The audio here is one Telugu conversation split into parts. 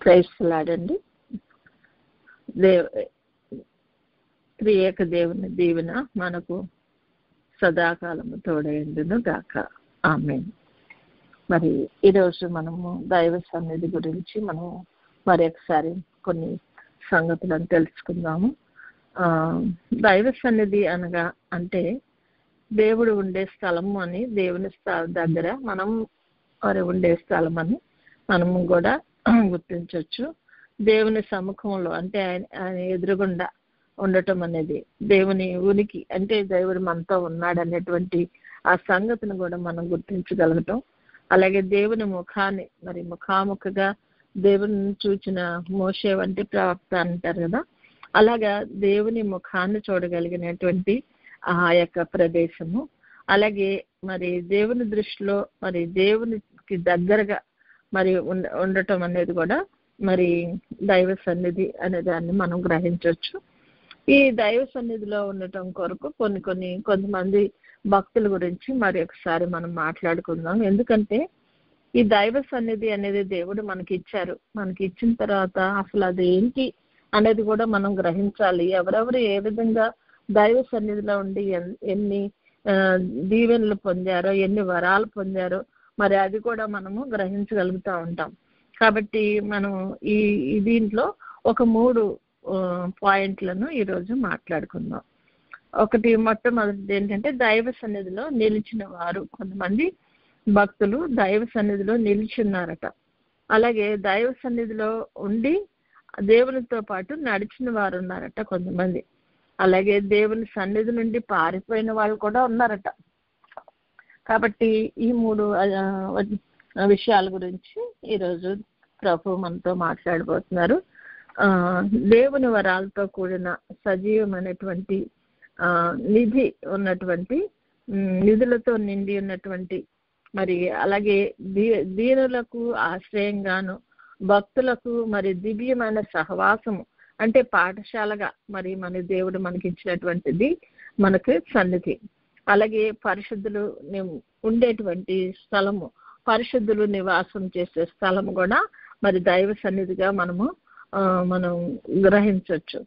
ప్రైజ్లాడండి. త్రియేక దేవుని దీవెన మనకు సదాకాలము తోడైండును గాక. ఆమేన్. మరి ఈరోజు మనము దైవ సన్నిధి గురించి మనము మరొకసారి కొన్ని సంగతులను తెలుసుకుందాము. దైవ సన్నిధి అనగా అంటే దేవుడు ఉండే స్థలము అని, దేవుని దగ్గర మనం వారు ఉండే స్థలం అని మనము కూడా గుర్తించవచ్చు. దేవుని సముఖంలో అంటే ఆయన ఎదురుగుండా ఉండటం అనేది దేవుని ఉనికి, అంటే దేవుడు మనతో ఉన్నాడు అనేటువంటి ఆ సంగతిని కూడా మనం గుర్తించగలగటం. అలాగే దేవుని ముఖాన్ని మరి ముఖాముఖిగా దేవుని చూచిన మోషే వంటి ప్రవక్త అంటారు కదా, అలాగా దేవుని ముఖాన్ని చూడగలిగినటువంటి ఆ యొక్క ప్రదేశము. అలాగే మరి దేవుని దృష్టిలో మరి దేవునికి దగ్గరగా మరి ఉండటం అనేది కూడా మరి దైవ సన్నిధి అనే దాన్ని మనం గ్రహించవచ్చు. ఈ దైవ సన్నిధిలో ఉండటం కొరకు కొంతమంది భక్తుల గురించి మరి ఒకసారి మనం మాట్లాడుకుందాం. ఎందుకంటే ఈ దైవ సన్నిధి అనేది దేవుడు మనకి ఇచ్చారు. మనకి ఇచ్చిన తర్వాత అసలు అది ఏంటి అనేది కూడా మనం గ్రహించాలి. ఎవరెవరు ఏ విధంగా దైవ సన్నిధిలో ఉండి ఎన్ని దీవెనలు పొందారో, ఎన్ని వరాలు పొందారో మరి అది కూడా మనము గ్రహించగలుగుతూ ఉంటాం. కాబట్టి మనం ఈ దీంట్లో ఒక 3 పాయింట్లను ఈరోజు మాట్లాడుకుందాం. మొట్టమొదటిది ఏంటంటే దైవ సన్నిధిలో నిలిచిన వారు. కొంతమంది భక్తులు దైవ సన్నిధిలో నిలిచిన్నారట. అలాగే దైవ సన్నిధిలో ఉండి దేవునితో పాటు నడిచిన వారు ఉన్నారట కొంతమంది. అలాగే దేవుని సన్నిధి నుండి పారిపోయిన వాళ్ళు కూడా ఉన్నారట. కాబట్టి ఈ 3 విషయాల గురించి ఈరోజు ప్రభు మనతో మాట్లాడబోతున్నారు. దేవుని వరాలతో కూడిన సజీవమైనటువంటి నిధి ఉన్నటువంటి, నిధులతో నిండి ఉన్నటువంటి, మరి అలాగే దీనులకు ఆశ్రయంగాను, భక్తులకు మరి దివ్యమైన సహవాసము అంటే పాఠశాలగా మరి మన దేవుడు మనకి ఇచ్చినటువంటిది మనకి సన్నిధి. అలాగే పరిశుద్ధులు ఉండేటువంటి స్థలము, పరిశుద్ధులు నివాసం చేసే స్థలము కూడా మరి దైవ సన్నిధిగా మనం గ్రహించవచ్చు.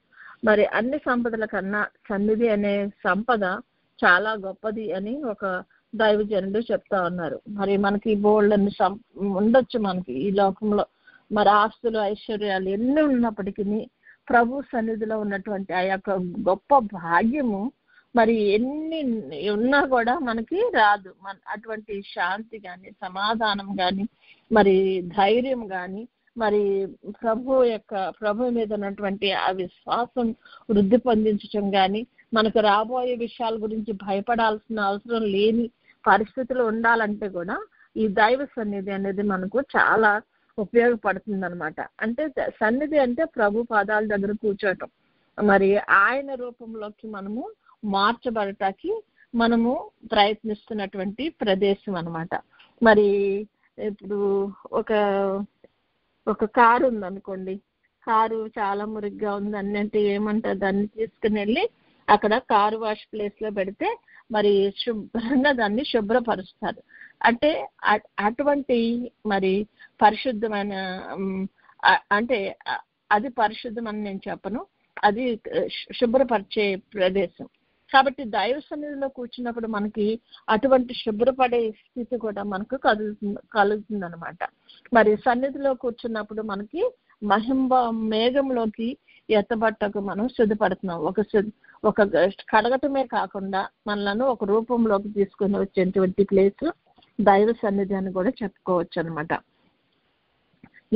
మరి అన్ని సంపదల కన్నా సన్నిధి అనే సంపద చాలా గొప్పది అని ఒక దైవజనుడు చెప్తా ఉన్నారు. మరి మనకి బోల్డన్ని ఉండొచ్చు మనకి ఈ లోకంలో, మరి ఆస్తులు ఐశ్వర్యాలు ఎన్ని ఉన్నప్పటికీ ప్రభు సన్నిధిలో ఉన్నటువంటి ఆ యొక్క గొప్ప భాగ్యము మరి ఎన్ని ఉన్నా కూడా మనకి రాదు. అటువంటి శాంతి కానీ, సమాధానం కానీ, మరి ధైర్యం కానీ, మరి ప్రభు మీద ఉన్నటువంటి ఆ విశ్వాసం వృద్ధి పొందించడం కానీ, మనకు రాబోయే విషయాల గురించి భయపడాల్సిన అవసరం లేని పరిస్థితులు ఉండాలంటే కూడా ఈ దైవ సన్నిధి అనేది మనకు చాలా ఉపయోగపడుతుంది అనమాట. అంటే సన్నిధి అంటే ప్రభు పాదాల దగ్గర కూర్చోటం, మరి ఆయన రూపంలోకి మనము మార్చబడటానికి మనము ప్రయత్నిస్తున్నటువంటి ప్రదేశం అనమాట. మరి ఇప్పుడు ఒక కారు ఉందనుకోండి, కారు చాలా మురిగ్గా ఉంది అన్నంటే ఏమంటారు, దాన్ని తీసుకుని వెళ్ళి అక్కడ కారు వాష్ ప్లేస్లో పెడితే మరి శుభ్రంగా దాన్ని శుభ్రపరుస్తారు. అంటే అటువంటి మరి పరిశుద్ధమైన, అంటే అది పరిశుద్ధం అని నేను చెప్పను, అది శుభ్రపరిచే ప్రదేశం. కాబట్టి దైవ సన్నిధిలో కూర్చున్నప్పుడు మనకి అటువంటి శుభ్రపడే స్థితి కూడా మనకు కలుగుతుంది అనమాట. మరి సన్నిధిలో కూర్చున్నప్పుడు మనకి మేఘంలోకి ఎత్తబట్టకు మనం సిద్ధపడుతున్నాం. ఒక కడగటమే కాకుండా మనలను ఒక రూపంలోకి తీసుకొని వచ్చేటువంటి ప్లేస్ దైవ సన్నిధి అని కూడా చెప్పుకోవచ్చు అనమాట.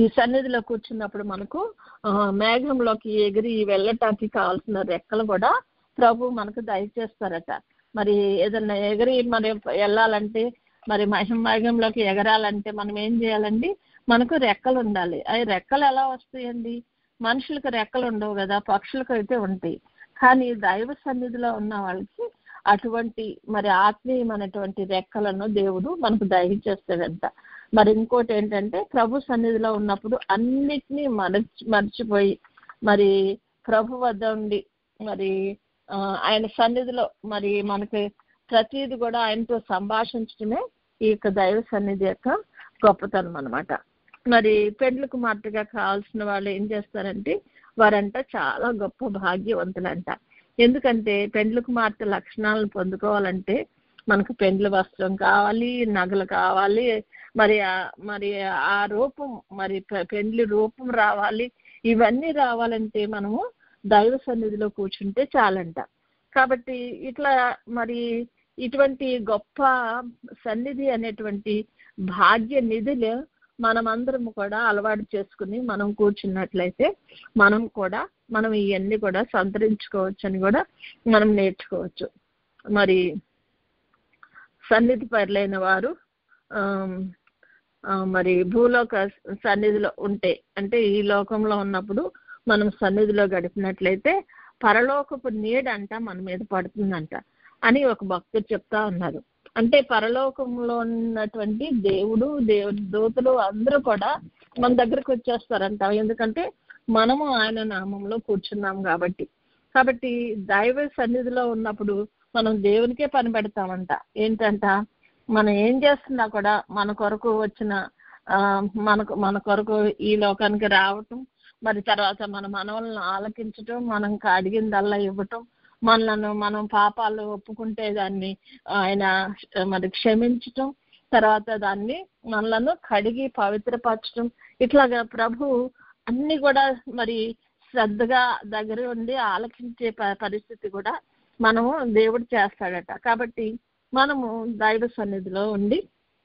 ఈ సన్నిధిలో కూర్చున్నప్పుడు మనకు మేఘంలోకి ఎగిరి వెళ్ళటానికి కావాల్సిన రెక్కలు కూడా ప్రభు మనకు దయచేస్తారట. మరి ఏదన్నా ఎగిరి మరి వెళ్ళాలంటే, మరి మేఘంలోకి ఎగరాలంటే మనం ఏం చేయాలండి, మనకు రెక్కలు ఉండాలి. అవి రెక్కలు ఎలా వస్తాయండి? మనుషులకు రెక్కలు ఉండవు కదా, పక్షులకు అయితే ఉంటాయి. కానీ దైవ సన్నిధిలో ఉన్న వాళ్ళకి అటువంటి మరి ఆత్మీయమైనటువంటి రెక్కలను దేవుడు మనకు దయచేస్తాడంట. మరి ఇంకోటి ఏంటంటే ప్రభు సన్నిధిలో ఉన్నప్పుడు అన్నిటినీ మర్చిపోయి మరి ప్రభు వద్ద ఉండి మరి ఆయన సన్నిధిలో మరి మనకి ప్రతిది కూడా ఆయనతో సంభాషించడమే ఈ యొక్క దైవ సన్నిధి యొక్క గొప్పతనం అనమాట. మరి పెండ్లి కుమార్తెగా కావాల్సిన వాళ్ళు ఏం చేస్తారంటే వారంట చాలా గొప్ప భాగ్యవంతులంట. ఎందుకంటే పెండ్లి కుమార్తె లక్షణాలను పొందుకోవాలంటే మనకు పెండ్లి వస్త్రం కావాలి, నగలు కావాలి, మరి ఆ రూపం, మరి పెండ్లి రూపం రావాలి. ఇవన్నీ రావాలంటే మనము దైవ సన్నిధిలో కూర్చుంటే చాలంట. కాబట్టి ఇట్లా మరి ఇటువంటి గొప్ప సన్నిధి అనేటువంటి భాగ్య నిధులు మనమందరం కూడా అలవాటు చేసుకుని మనం కూర్చున్నట్లయితే మనం ఇవన్నీ కూడా సంతరించుకోవచ్చు అని కూడా మనం నేర్చుకోవచ్చు. మరి సన్నిధి పరులైన వారు మరి భూలోక సన్నిధిలో ఉంటే, అంటే ఈ లోకంలో ఉన్నప్పుడు మనం సన్నిధిలో గడిపినట్లయితే పరలోకపు నీడంట మన మీద పడుతుందంట అని ఒక భక్తుడు చెప్తా ఉన్నారు. అంటే పరలోకంలో ఉన్నటువంటి దేవుని దూతలు అందరూ కూడా మన దగ్గరకు వచ్చేస్తారంట. ఎందుకంటే మనము ఆయన నామంలో కూర్చున్నాం కాబట్టి దైవ సన్నిధిలో ఉన్నప్పుడు మనం దేవునికే పని పెడతామంట. ఏంటంట, మనం ఏం చేస్తున్నా కూడా మన కొరకు వచ్చిన మన కొరకు ఈ లోకానికి రావటం, మరి తర్వాత మన మనవలను ఆలకించటం, మనం అడిగిందల్లా ఇవ్వటం, మనం పాపాలు ఒప్పుకుంటే దాన్ని ఆయన మరి క్షమించటం, తర్వాత దాన్ని మనలను కడిగి పవిత్రపరచటం, ఇట్లాగా ప్రభు అన్ని కూడా మరి శ్రద్ధగా దగ్గర ఉండి ఆలకించే పరిస్థితి కూడా మనము దేవుడు చేస్తాడట. కాబట్టి మనము దైవ సన్నిధిలో ఉండి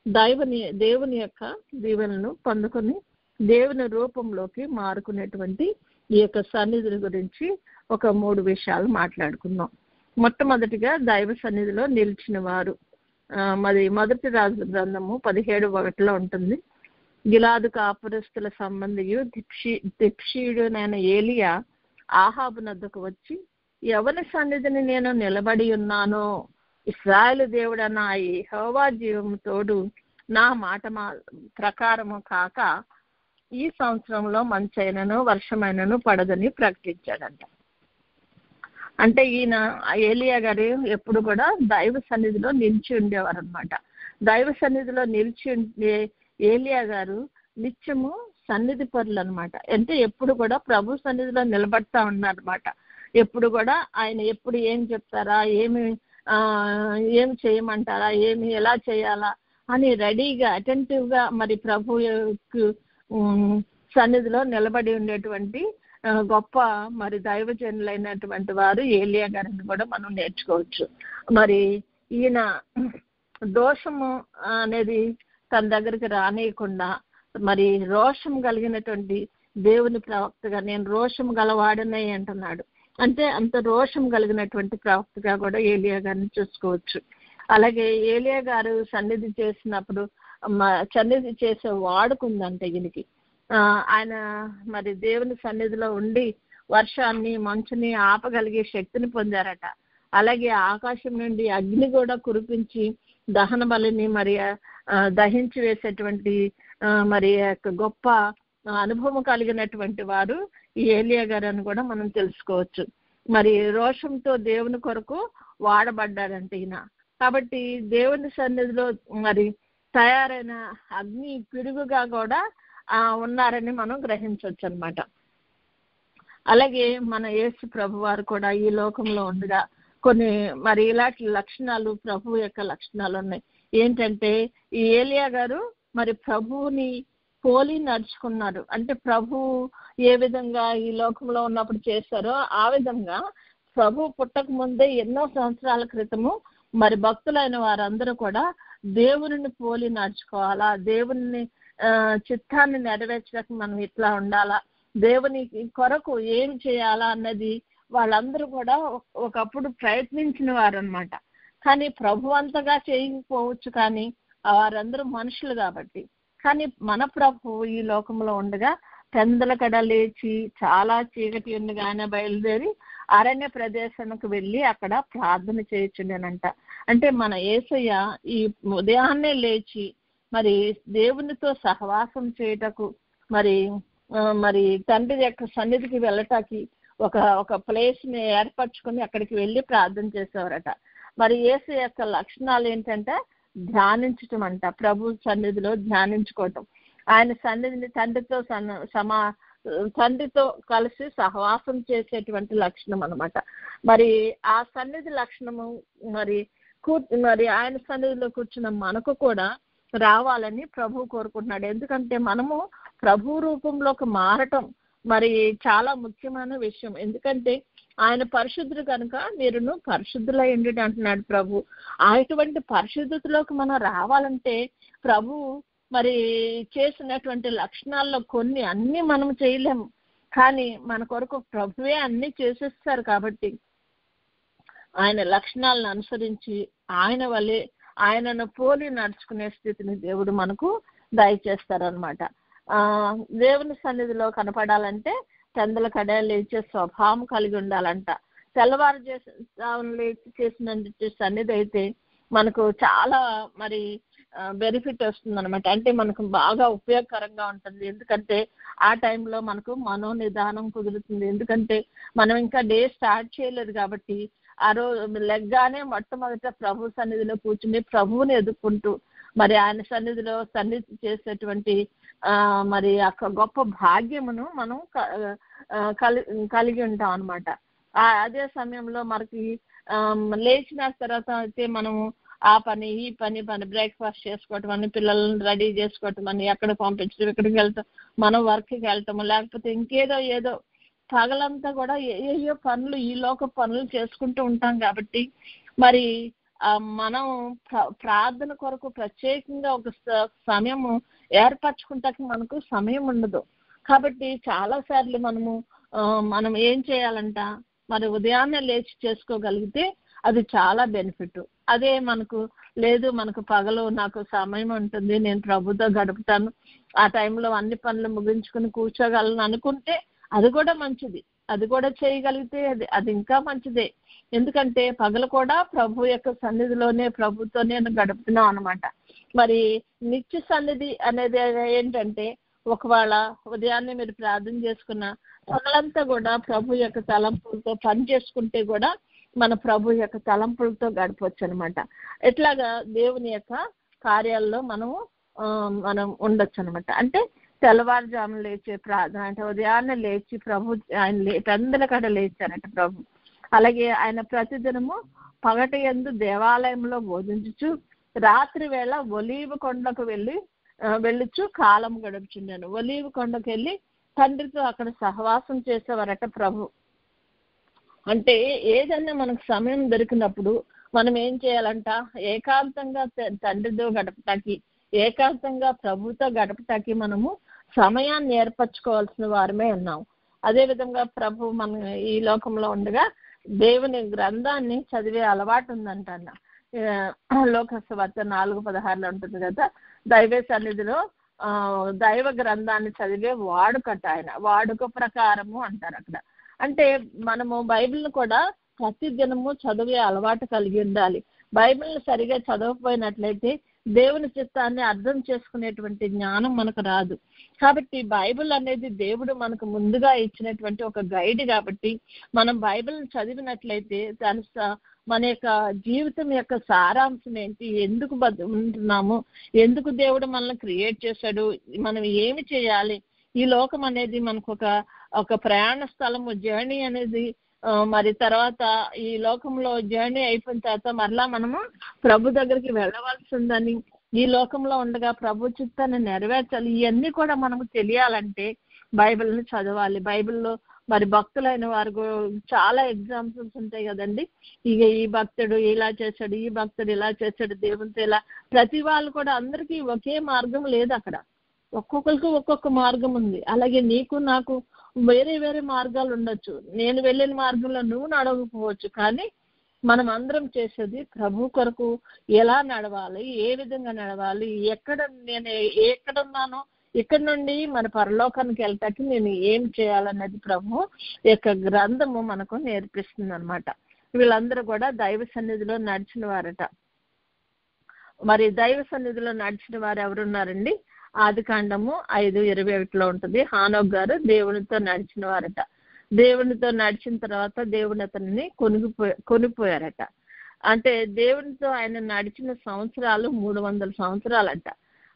దేవుని యొక్క దీవెనలను పొందుకొని దేవుని రూపంలోకి మారుకునేటువంటి ఈ యొక్క సన్నిధి గురించి ఒక 3 విషయాలు మాట్లాడుకుందాం. మొట్టమొదటిగా దైవ సన్నిధిలో నిలిచిన వారు. మరి మొదటి రాజుల గ్రంథము 17:1 ఉంటుంది. గిలాదు కాపురస్తుల సంబంధియు తిప్షీయుడైన ఏలియా ఆహాబు నద్దకు వచ్చి, ఎవరి సన్నిధిని నేను నిలబడి ఉన్నానో, ఇశ్రాయేలు దేవుడన్న యెహోవా జీవము తోడు నా మాట ప్రకారము కాక ఈ సంవత్సరంలో మంచైనను వర్షమైనను పడదని ప్రకటించాడంట. అంటే ఈయన ఏలియా గారు ఎప్పుడు కూడా దైవ సన్నిధిలో నిలిచి ఉండేవారు అనమాట. దైవ సన్నిధిలో నిలిచి ఉండే ఏలియా గారు నిత్యము సన్నిధి పరులు అనమాట. అంటే ఎప్పుడు కూడా ప్రభు సన్నిధిలో నిలబడతా ఉన్నారనమాట. ఎప్పుడు కూడా ఆయన ఎప్పుడు ఏం చెప్తారా, ఏమి చేయమంటారా, ఎలా చేయాలా అని రెడీగా అటెంటివ్గా మరి ప్రభు సన్నిధిలో నిలబడి ఉండేటువంటి గొప్ప మరి దైవజనులైనటువంటి వారు ఏలియా గారిని కూడా మనం నేర్చుకోవచ్చు. మరి ఈయన దోషము అనేది తన దగ్గరికి రానియకుండా మరి రోషం కలిగినటువంటి దేవుని ప్రవక్తగా, నేను రోషం గలవాడనే అంటున్నాడు. అంటే అంత రోషం కలిగినటువంటి ప్రవక్తగా కూడా ఏలియా గారిని చూసుకోవచ్చు. అలాగే ఏలియా గారు సన్నిధి చేసినప్పుడు సన్నిధి చేసే వాడుకుందంట ఈయనకి. ఆయన మరి దేవుని సన్నిధిలో ఉండి వర్షాన్ని మంచుని ఆపగలిగే శక్తిని పొందారట. అలాగే ఆకాశం నుండి అగ్ని కూడా కురిపించి దహన బలిని మరి దహించి వేసేటువంటి మరి గొప్ప అనుభవం కలిగినటువంటి వారు ఈ ఏలియా గారు అని కూడా మనం తెలుసుకోవచ్చు. మరి రోషంతో దేవుని కొరకు వాడబడ్డాడంటే ఈయన. కాబట్టి దేవుని సన్నిధిలో మరి తయారైన అగ్ని పిడుగుగా కూడా ఉన్నారని మనం గ్రహించవచ్చు అనమాట. అలాగే మన యేసు ప్రభు వారు కూడా ఈ లోకంలో ఉండగా కొన్ని మరి ఇలాంటి లక్షణాలు, ప్రభు యొక్క లక్షణాలు ఉన్నాయి. ఏంటంటే ఈ ఏలియా గారు మరి ప్రభువుని పోలి నడుచుకున్నారు. అంటే ప్రభు ఏ విధంగా ఈ లోకంలో ఉన్నప్పుడు చేశారో ఆ విధంగా ప్రభు పుట్టక ముందే ఎన్నో సంవత్సరాల క్రితము మరి భక్తులైన వారందరూ కూడా దేవుని పోలి నడుచుకోవాలా, దేవుని చిత్తాన్ని నెరవేర్చడానికి మనం ఇట్లా ఉండాలా, దేవుని కొరకు ఏం చేయాలా అన్నది వాళ్ళందరూ కూడా ఒకప్పుడు ప్రయత్నించిన వారు అనమాట. కానీ ప్రభు అంతగా చేయకపోవచ్చు, కానీ వారందరూ మనుషులు కాబట్టి. కానీ మన ప్రభు ఈ లోకంలో ఉండగా పెందలకడ లేచి చాలా చీకటి ఉండగానే బయలుదేరి అరణ్య ప్రదేశానికి వెళ్ళి అక్కడ ప్రార్థన చేయించుండేనంట. అంటే మన యేసయ్య ఈ ఉదయాన్నే లేచి మరి దేవునితో సహవాసం చేయటకు మరి తండ్రి యొక్క సన్నిధికి వెళ్ళటానికి ఒక ప్లేస్ని ఏర్పరచుకొని అక్కడికి వెళ్ళి ప్రార్థన చేసేవారట. మరి యేసు యొక్క లక్షణాలు ఏంటంటే ధ్యానించటం అంట, ప్రభు సన్నిధిలో ధ్యానించుకోవటం. ఆయన సన్నిధిని తండ్రితో కలిసి సహవాసం చేసేటువంటి లక్షణం అన్నమాట. మరి ఆ సన్నిధి లక్షణము మరి ఆయన సన్నిధిలో కూర్చున్న మనకు కూడా రావాలని ప్రభు కోరుకుంటున్నాడు. ఎందుకంటే మనము ప్రభు రూపంలోకి మారటం మరి చాలా ముఖ్యమైన విషయం. ఎందుకంటే ఆయన పరిశుద్ధుడు కనుక మీరును పరిశుద్ధులయ్యండి అంటున్నాడు ప్రభు. అటువంటి పరిశుద్ధతలోకి మనం రావాలంటే ప్రభు మరి చేసినటువంటి లక్షణాల్లో కొన్ని అన్ని మనం చేయలేము, కానీ మన కొరకు ప్రభువే అన్ని చేసేస్తారు. కాబట్టి ఆయన లక్షణాలను అనుసరించి ఆయన వల్లే ఆయనను పోలి నడుచుకునే స్థితిని దేవుడు మనకు దయచేస్తారనమాట. దేవుని సన్నిధిలో కనపడాలంటే చందల కడ లేచే స్వభావం కలిగి ఉండాలంట. తెల్లవారు లేచి చేసిన సన్నిధి అయితే మనకు చాలా మరి బెనిఫిట్ వస్తుంది అనమాట. అంటే మనకు బాగా ఉపయోగకరంగా ఉంటుంది. ఎందుకంటే ఆ టైంలో మనకు మనోనిదానం కుదురుతుంది. ఎందుకంటే మనం ఇంకా డే స్టార్ట్ చేయలేదు కాబట్టి ఆ రోజు లెగ్గానే మొట్టమొదట ప్రభు సన్నిధిలో కూర్చుని ప్రభువుని ఎదుర్కొంటూ మరి ఆయన సన్నిధిలో సన్నిధి చేసేటువంటి మరి ఆ గొప్ప భాగ్యమును మనం కలిగి ఉంటాం అనమాట. అదే సమయంలో మనకి లేచిన తర్వాత అయితే మనము ఆ పని ఈ పని బ్రేక్ఫాస్ట్ చేసుకోవటం అని, పిల్లల్ని రెడీ చేసుకోవటం అని, ఎక్కడ పంపించడం, ఇక్కడికి వెళ్తాం, మనం వర్క్కి వెళ్తాము, లేకపోతే ఏదో పగలంతా కూడా ఏయో పనులు ఈ లోక పనులు చేసుకుంటూ ఉంటాం. కాబట్టి మరి మనం ప్రార్థన కొరకు ప్రత్యేకంగా ఒక సమయము ఏర్పరచుకుంటానికి మనకు సమయం ఉండదు. కాబట్టి చాలాసార్లు మనం ఏం చేయాలంట, మరి ఉదయాన్నే లేచి చేసుకోగలిగితే అది చాలా బెనిఫిట్. అదే మనకు లేదు, మనకు పగలు నాకు సమయం ఉంటుంది, నేను ప్రభుతో గడుపుతాను, ఆ టైంలో అన్ని పనులు ముగించుకుని కూర్చోగలను అనుకుంటే అది కూడా మంచిది. అది కూడా చేయగలిగితే అది ఇంకా మంచిదే. ఎందుకంటే పగలు కూడా ప్రభు యొక్క సన్నిధిలోనే ప్రభుతో నేను గడుపుతున్నాం అనమాట. మరి నిత్య సన్నిధి అనేది ఏంటంటే ఒకవేళ ఉదయాన్నే మీరు ప్రార్థన చేసుకున్న పగలంతా కూడా ప్రభు యొక్క తలంపులతో పని చేసుకుంటే కూడా మన ప్రభు యొక్క తలంపులతో గడపవచ్చు అనమాట. ఎట్లాగా దేవుని యొక్క కార్యాల్లో మనం ఉండొచ్చు అనమాట. అంటే తెల్లవారుజామున లేచే ప్రార్థన అంటే ఉదయాన్నే లేచి ప్రభు ఆయన పెందల కడ లేచారట ప్రభు. అలాగే ఆయన ప్రతిదినము పగటి యందు దేవాలయంలో బోధించుచు రాత్రి వేళ ఒలీవ కొండకు వెళ్ళుచు కాలం గడుపుచుండాను. ఒలీవ కొండకు వెళ్ళి తండ్రితో అక్కడ సహవాసం చేసేవారట ప్రభు. అంటే ఏదన్నా మనకు సమయం దొరికినప్పుడు మనం ఏం చేయాలంట, ఏకాంతంగా తండ్రితో గడపటానికి, ఏకాంతంగా ప్రభుతో గడపటానికి మనము సమయాన్ని ఏర్పరచుకోవాల్సిన వారమే ఉన్నాం. అదేవిధంగా ప్రభు మన ఈ లోకంలో ఉండగా దేవుని గ్రంథాన్ని చదివే అలవాటు ఉందంట. లోకసువార్త 4:16 ఉంటుంది కదా, దైవ సన్నిధిలో దైవ గ్రంథాన్ని చదివే వాడుకట. ఆయన వాడుక ప్రకారము అంటారు అక్కడ. అంటే మనము బైబిల్ని కూడా ప్రతి దినము చదివే అలవాటు కలిగి ఉండాలి. బైబిల్ని సరిగా చదవకపోయినట్లయితే దేవుని చిత్తాన్ని అర్థం చేసుకునేటువంటి జ్ఞానం మనకు రాదు. కాబట్టి బైబిల్ అనేది దేవుడు మనకు ముందుగా ఇచ్చినటువంటి ఒక గైడ్. కాబట్టి మనం బైబిల్ని చదివినట్లయితే దాని మన యొక్క జీవితం యొక్క సారాంశం ఏంటి, ఎందుకు ఉంటున్నాము, ఎందుకు దేవుడు మనల్ని క్రియేట్ చేశాడు, మనం ఏమి చేయాలి, ఈ లోకం అనేది మనకు ఒక ప్రయాణ స్థలము, జర్నీ అనేది. మరి తర్వాత ఈ లోకంలో జర్నీ అయిపోయిన తర్వాత మరలా మనము ప్రభు దగ్గరికి వెళ్ళవలసి ఉందని, ఈ లోకంలో ఉండగా ప్రభు చిత్తాన్ని నెరవేర్చాలి. ఇవన్నీ కూడా మనకు తెలియాలంటే బైబిల్ని చదవాలి. బైబిల్లో మరి భక్తులైన వారు చాలా ఎగ్జాంపుల్స్ ఉంటాయి కదండి. ఇక ఈ భక్తుడు ఇలా చేశాడు, ఈ భక్తుడు ఇలా చేశాడు, దేవునితో ఇలా. ప్రతి వాళ్ళు కూడా అందరికీ ఒకే మార్గం లేదు అక్కడ, ఒక్కొక్కరికి ఒక్కొక్క మార్గం ఉంది. అలాగే నీకు నాకు వేరే మార్గాలు ఉండొచ్చు. నేను వెళ్ళిన మార్గంలో నువ్వు నడవకపోవచ్చు, కానీ మనం అందరం చేసేది ప్రభు కొరకు ఎలా నడవాలి, ఏ విధంగా నడవాలి, నేను ఎక్కడున్నానో ఇక్కడ నుండి మన పరలోకానికి వెళ్ళటానికి నేను ఏం చేయాలన్నది ప్రభు యొక్క గ్రంథము మనకు నేర్పిస్తుంది అనమాట. వీళ్ళందరూ కూడా దైవ సన్నిధిలో నడిచిన వారట. మరి దైవ సన్నిధిలో నడిచిన వారు ఎవరున్నారండి? ఆదికాండము 5:21 ఉంటుంది. హానోక్ గారు దేవునితో నడిచిన వారట. దేవునితో నడిచిన తర్వాత దేవుని అతనిని కొనిపోయారట. అంటే దేవునితో ఆయన నడిచిన సంవత్సరాలు 300 సంవత్సరాలట.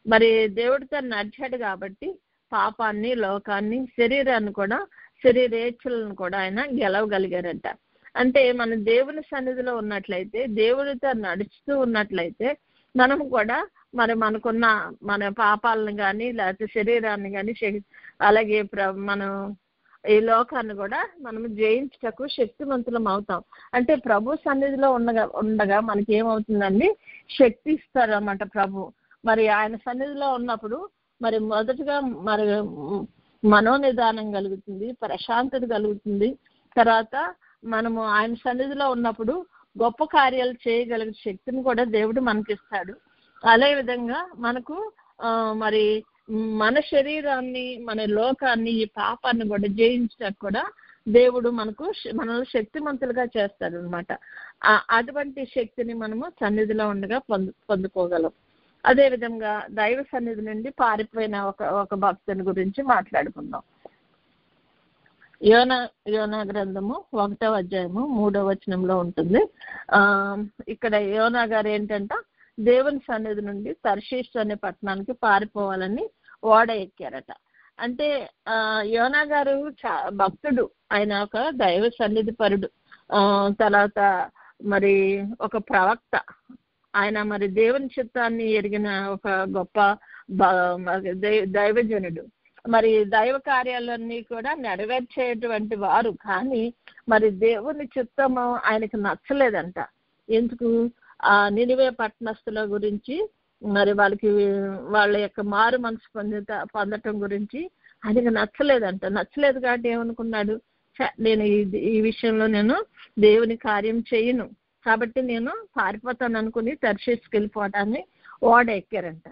మరి దేవుడితో నడిచాడు కాబట్టి పాపాన్ని, లోకాన్ని, శరీరాన్ని కూడా, శరీరేచ్ఛలను కూడా ఆయన గెలవగలిగారంట. అంటే మనం దేవుని సన్నిధిలో ఉన్నట్లయితే, దేవుడితో నడుస్తూ ఉన్నట్లయితే మనం కూడా మరి మనకున్న మన పాపాలను కానీ, లేకపోతే శరీరాన్ని కానీ, అలాగే మనం ఈ లోకాన్ని కూడా మనం జయించటకు శక్తివంతులం అవుతాం. అంటే ప్రభు సన్నిధిలో ఉండగా మనకి ఏమవుతుందండి, శక్తి ఇస్తారన్నమాట ప్రభు. మరి ఆయన సన్నిధిలో ఉన్నప్పుడు మరి మొదటగా మరి మనోనిదానం కలుగుతుంది, ప్రశాంతత కలుగుతుంది. తర్వాత మనము ఆయన సన్నిధిలో ఉన్నప్పుడు గొప్ప కార్యాలు చేయగలిగే శక్తిని కూడా దేవుడు మనకిస్తాడు. అదే విధంగా మనకు మరి మన శరీరాన్ని, మన లోకాన్ని, ఈ పాపాన్ని కూడా జయించడానికి కూడా దేవుడు మనల్ని శక్తిమంతులుగా చేస్తాడు అనమాట. అటువంటి శక్తిని మనము సన్నిధిలో ఉండగా పొందుకోగలం. అదే విధంగా దైవ సన్నిధి నుండి పారిపోయిన ఒక భక్తుని గురించి మాట్లాడుకుందాం. యోనా గ్రంథము 1వ అధ్యాయము 3వ వచనంలో ఉంటుంది. ఇక్కడ యోనా గారు ఏంటంట, దేవుని సన్నిధి నుండి తర్షీషు అనే పట్టణానికి పారిపోవాలని ఓడ ఎక్కారట. అంటే యోనా గారు భక్తుడు, ఆయన ఒక దైవ సన్నిధి పరుడు, తర్వాత మరి ఒక ప్రవక్త. ఆయన మరి దేవుని చిత్తాన్ని ఎరిగిన ఒక గొప్ప దైవజనుడు. మరి దైవ కార్యాలన్నీ కూడా నెరవేర్చేటువంటి వారు. కానీ మరి దేవుని చిత్తము ఆయనకు నచ్చలేదంట. ఎందుకు? నినివే పట్టణస్థుల గురించి, మరి వాళ్ళ యొక్క మారు మనసు పొందటం గురించి ఆయనకు నచ్చలేదంట. నచ్చలేదు కాబట్టి ఏమనుకున్నాడు, నేను ఈ విషయంలో నేను దేవుని కార్యం చేయను కాబట్టి నేను పారిపోతాను అనుకుని తర్షీషుకి వెళ్ళిపోవటాన్ని ఓడ ఎక్కారంట.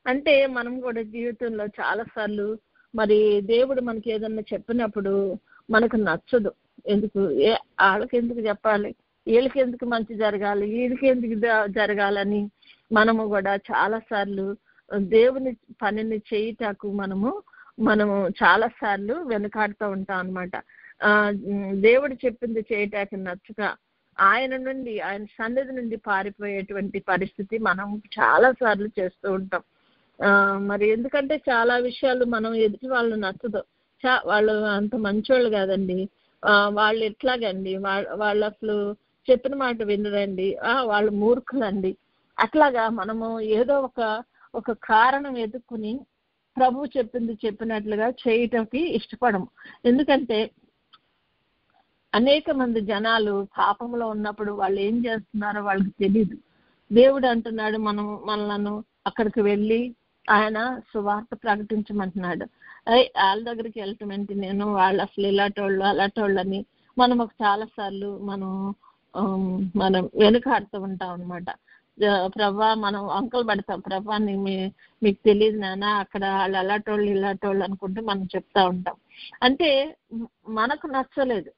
అంటే మనం కూడా జీవితంలో చాలాసార్లు మరి దేవుడు మనకి ఏదన్నా చెప్పినప్పుడు మనకు నచ్చదు. ఎందుకు? వాళ్ళకి ఎందుకు చెప్పాలి, వీళ్ళకి ఎందుకు మంచి జరగాలి, వీళ్ళకి ఎందుకు జరగాలని మనము కూడా చాలాసార్లు దేవుని పనిని చేయటాకు మనము చాలాసార్లు వెనుకాడుతూ ఉంటాం అనమాట. దేవుడు చెప్పింది చేయటానికి నచ్చక ఆయన సన్నిధి నుండి పారిపోయేటువంటి పరిస్థితి మనం చాలాసార్లు చేస్తూ ఉంటాం. మరి ఎందుకంటే చాలా విషయాలు మనం ఎదుటి వాళ్ళు నచ్చదు. వాళ్ళు అంత మంచోళ్ళు కాదండి, వాళ్ళు ఎట్లాగండి, వాళ్ళు అసలు చెప్పిన మాట వినరండి, వాళ్ళు మూర్ఖులండి, అట్లాగా మనము ఏదో ఒక కారణం ఎదుర్కొని ప్రభు చెప్పినట్లుగా చేయటానికి ఇష్టపడము. ఎందుకంటే అనేక మంది జనాలు పాపంలో ఉన్నప్పుడు వాళ్ళు ఏం చేస్తున్నారో వాళ్ళకి తెలియదు. దేవుడు అంటున్నాడు మనలను అక్కడికి వెళ్ళి ఆయన సువార్త ప్రకటించమంటున్నాడు. వాళ్ళ దగ్గరికి వెళ్ళటం ఏంటి, నేను వాళ్ళు అసలు ఇలాంటోళ్ళు అలాంటోళ్ళని మనం చాలాసార్లు మనం వెనుకాడుతూ ఉంటాం అనమాట. ప్రభా మనం అంకలు పడతాం, ప్రభా మీకు తెలియదు నాన్న, అక్కడ వాళ్ళు అలాంటోళ్ళు ఇలాంటోళ్ళు అనుకుంటూ మనం చెప్తా ఉంటాం. అంటే మనకు నచ్చలేదు,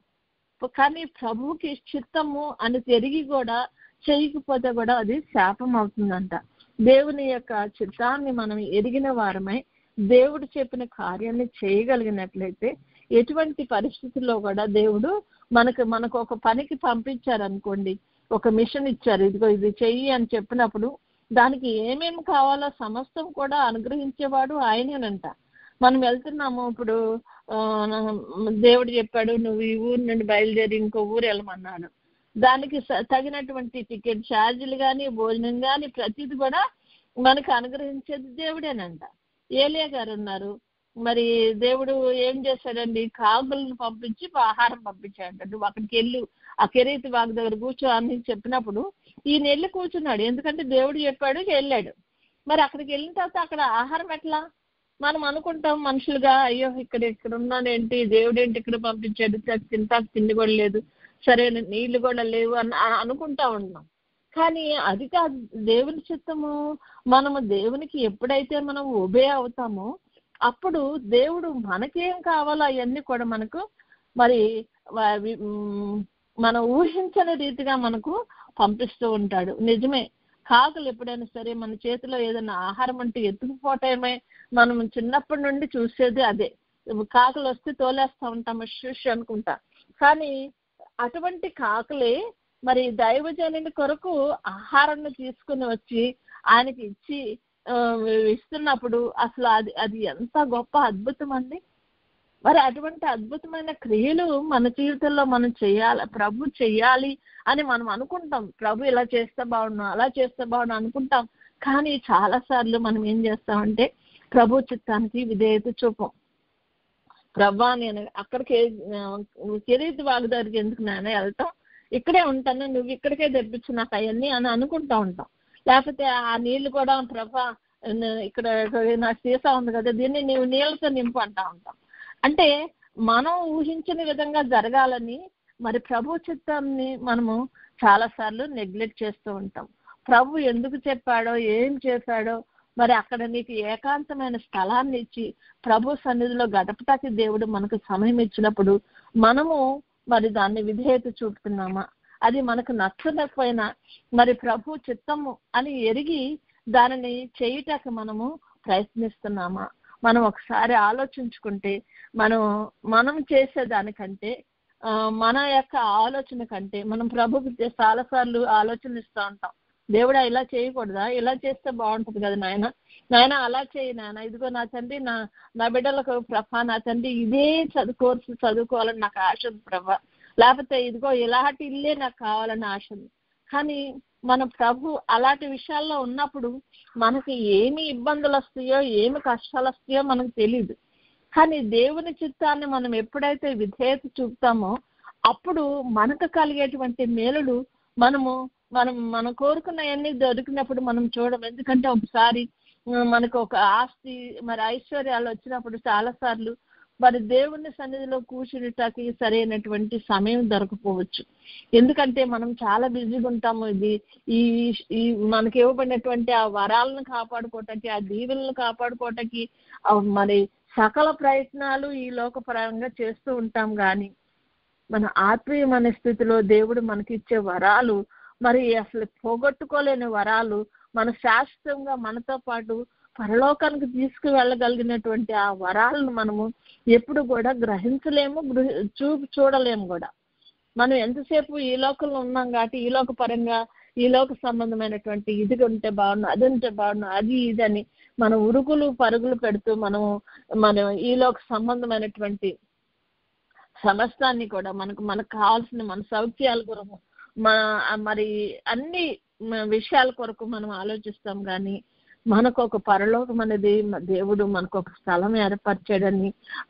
కానీ ప్రభువుకి చిత్తము అని తిరిగి కూడా చేయకపోతే కూడా అది శాపం అవుతుందంట. దేవుని యొక్క చిత్తాన్ని మనం ఎరిగిన వారమై దేవుడు చెప్పిన కార్యాన్ని చేయగలిగినట్లయితే ఎటువంటి పరిస్థితుల్లో కూడా దేవుడు మనకు ఒక పనికి పంపించారనుకోండి, ఒక మిషన్ ఇచ్చారు, ఇదిగో ఇది చెయ్యి అని చెప్పినప్పుడు దానికి ఏమేమి కావాలో సమస్తం కూడా అనుగ్రహించేవాడు ఆయనేనంట. మనం వెళ్తున్నాము, ఇప్పుడు దేవుడు చెప్పాడు నువ్వు ఈ ఊరు నుండి బయలుదేరి ఇంకో ఊరు వెళ్ళమన్నాడు, దానికి తగినటువంటి టికెట్ ఛార్జీలు కానీ, భోజనం కానీ ప్రతిది కూడా మనకు అనుగ్రహించేది దేవుడేనంట. ఏలియా గారు ఉన్నారు, మరి దేవుడు ఏం చేశాడండి, కాకులను పంపించి ఆహారం పంపించాడంట. నువ్వు అక్కడికి వెళ్ళు, ఆ కెరీతి వాకి దగ్గర కూర్చో అని చెప్పినప్పుడు ఈయన వెళ్ళి కూర్చున్నాడు. ఎందుకంటే దేవుడు చెప్పాడు, వెళ్ళాడు. మరి అక్కడికి వెళ్ళిన తర్వాత అక్కడ ఆహారం ఎట్లా? మనం అనుకుంటాం మనుషులుగా, అయ్యో ఇక్కడ ఉన్నానేంటి, దేవుడు ఏంటి ఇక్కడ పంపించాడు, తింటాకు తిండి కూడా లేదు, సరైన నీళ్లు కూడా లేవు అని అనుకుంటా ఉన్నాం. కానీ అది కాదు దేవుని చిత్తము. మనము దేవునికి ఎప్పుడైతే మనం ఒబే అవుతామో అప్పుడు దేవుడు మనకేం కావాలో అవన్నీ కూడా మనకు మరి మనం ఊహించని రీతిగా మనకు పంపిస్తూ ఉంటాడు. నిజమే, కాకులు ఎప్పుడైనా సరే మన చేతిలో ఏదైనా ఆహారం అంటే ఎత్తుకుపోవటమే మనం చిన్నప్పటి నుండి చూసేది అదే. కాకులు వస్తే తోలేస్తూ ఉంటాము షుష్ అనుకుంటా. కానీ అటువంటి కాకులే మరి దైవజనుని కొరకు ఆహారాన్ని తీసుకుని వచ్చి ఆయనకి ఇచ్చి ఇస్తున్నప్పుడు అసలు అది ఎంత గొప్ప అద్భుతం అండి. మరి అటువంటి అద్భుతమైన క్రియలు మన జీవితంలో మనం చేయాలి, ప్రభు చెయ్యాలి అని మనం అనుకుంటాం. ప్రభు ఇలా చేస్తే బాగుండు, అలా చేస్తే బాగుండు అనుకుంటాం. కానీ చాలాసార్లు మనం ఏం చేస్తామంటే ప్రభు చిత్తానికి విధేయత చూపం. ప్రభా నేను అక్కడికి కెరీత్ వాగ్దారికి ఎందుకు నాన్న వెళ్తాం, ఇక్కడే ఉంటాను, నువ్వు ఇక్కడికే తెప్పించు నాకు అవన్నీ అని అనుకుంటా ఉంటాం. లేకపోతే ఆ నీళ్లు కూడా ప్రభా ఇక్కడ నా సీసా ఉంది కదా దీన్ని నువ్వు నీళ్ళతో నింపు అంటా ఉంటాం. అంటే మనం ఊహించిన విధంగా జరగాలని మరి ప్రభు చిత్తాన్ని మనము చాలాసార్లు నెగ్లెక్ట్ చేస్తూ ఉంటాం. ప్రభు ఎందుకు చెప్పాడో, ఏం చేశాడో, మరి అక్కడ నీకు ఏకాంతమైన స్థలాన్ని ఇచ్చి ప్రభు సన్నిధిలో గడపటానికి దేవుడు మనకు సమయం ఇచ్చినప్పుడు మనము మరి దాన్ని విధేయత చూపుతున్నామా, అది మనకు నచ్చకపోయినా మరి ప్రభు చిత్తము అని ఎరిగి దానిని చేయుటకు మనము ప్రయత్నిస్తున్నామా? మనం ఒకసారి ఆలోచించుకుంటే మనం చేసేదానికంటే మన యొక్క ఆలోచన కంటే మనం ప్రభుకి చాలాసార్లు ఆలోచన ఇస్తూ ఉంటాం. దేవుడా ఇలా చేయకూడదా, ఇలా చేస్తే బాగుంటుంది కదా నాయన అలా చేయి నాయన, ఇదిగో నా తండ్రి నా బిడ్డలకు ప్రభా నా తండ్రి ఇదే కోర్సు చదువుకోవాలని నాకు ఆశ ఉంది ప్రభా, లేకపోతే ఇదిగో ఇలాంటి ఇల్లే నాకు కావాలని ఆశ ఉంది. కానీ మన ప్రభు అలాంటి విషయాల్లో ఉన్నప్పుడు మనకి ఏమి ఇబ్బందులు వస్తాయో, ఏమి కష్టాలు వస్తాయో మనకు తెలియదు. కానీ దేవుని చిత్తాన్ని మనం ఎప్పుడైతే విధేయత చూపుతామో అప్పుడు మనకు కలిగేటువంటి మేలులు మనం కోరుకున్నవన్నీ దొరికినప్పుడు మనం చూడం. ఎందుకంటే ఒకసారి మనకు ఒక ఆస్తి మరి ఐశ్వర్యాలు వచ్చినప్పుడు చాలాసార్లు మరి దేవుని సన్నిధిలో కూర్చుంటానికి సరైనటువంటి సమయం దొరకపోవచ్చు. ఎందుకంటే మనం చాలా బిజీగా ఉంటాము. ఈ మనకి ఇవ్వబడినటువంటి ఆ వరాలను కాపాడుకోవటానికి, ఆ దీవెలను కాపాడుకోవటానికి మరి సకల ప్రయత్నాలు ఈ లోకపరంగా చేస్తూ ఉంటాం. కానీ మన ఆత్మీయమైన స్థితిలో దేవుడు మనకిచ్చే వరాలు మరి అసలు పోగొట్టుకోలేని వరాలు, మన శాశ్వతంగా మనతో పాటు పరలోకానికి తీసుకువెళ్ళగలిగినటువంటి ఆ వరాలను మనము ఎప్పుడు కూడా గ్రహించలేము, చూడలేము కూడా. మనం ఎంతసేపు ఈ లోకంలో ఉన్నాం కాబట్టి ఈ లోక పరంగా ఈ లోక సంబంధమైనటువంటి ఇది ఉంటే బాగుండు, అది ఉంటే బాగుండు, అది ఇదని మనం ఉరుగులు పరుగులు పెడుతూ మనం ఈ లోక సంబంధమైనటువంటి సమస్తాన్ని కూడా మనకు కావాల్సిన మన సౌఖ్యాల కొరకు మరి అన్ని విషయాల కొరకు మనం ఆలోచిస్తాం. కానీ మనకు ఒక పరలోకం అనేది దేవుడు మనకు ఒక స్థలం ఏర్పరిచాడని,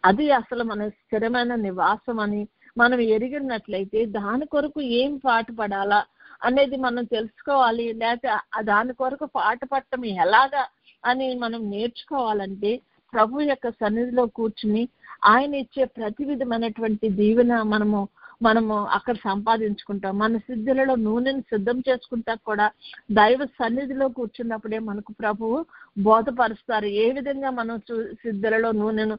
అది అసలు మన స్థిరమైన నివాసం అని మనం ఎరిగినట్లయితే దాని కొరకు ఏం పాటుపడాలా అనేది మనం తెలుసుకోవాలి. లేకపోతే దాని కొరకు పాటుపడటం ఎలాగా అని మనం నేర్చుకోవాలంటే ప్రభు యొక్క సన్నిధిలో కూర్చుని ఆయన ఇచ్చే ప్రతి విధమైనటువంటి దీవెన మనము అక్కడ సంపాదించుకుంటాం. మన సిద్ధులలో నూనెను సిద్ధం చేసుకుంటా కూడా దైవ సన్నిధిలో కూర్చున్నప్పుడే మనకు ప్రభువు బోధపరుస్తారు. ఏ విధంగా మనం సిద్ధులలో నూనెను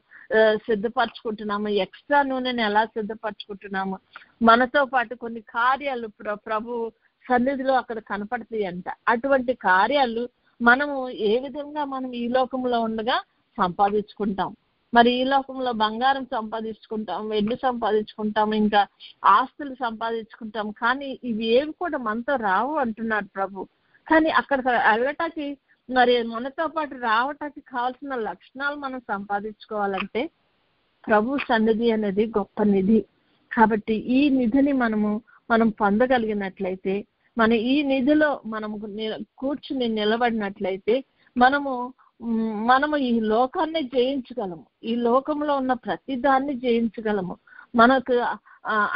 సిద్ధపరచుకుంటున్నాము, ఎక్స్ట్రా నూనెను ఎలా సిద్ధపరచుకుంటున్నాము, మనతో పాటు కొన్ని కార్యాలు ప్రభు సన్నిధిలో అక్కడ కనపడతాయి అంట. అటువంటి కార్యాలు మనము ఏ విధంగా మనం ఈ లోకంలో ఉండగా సంపాదించుకుంటాం. మరి ఈ లోకంలో బంగారం సంపాదించుకుంటాం, వెండి సంపాదించుకుంటాం, ఇంకా ఆస్తులు సంపాదించుకుంటాం. కానీ ఇవి ఏవి కూడా మనతో రావు అంటున్నాడు ప్రభు. కానీ అక్కడ వెళ్ళటానికి మరి మనతో పాటు రావటానికి కావాల్సిన లక్షణాలు మనం సంపాదించుకోవాలంటే ప్రభు సన్నిధి అనేది గొప్ప నిధి. కాబట్టి ఈ నిధిని మనం పొందగలిగినట్లయితే, మన ఈ నిధిలో మనము కూర్చుని నిలబడినట్లయితే మనము ఈ లోకాన్ని జయించగలము. ఈ లోకంలో ఉన్న ప్రతి దాన్ని జయించగలము. మనకు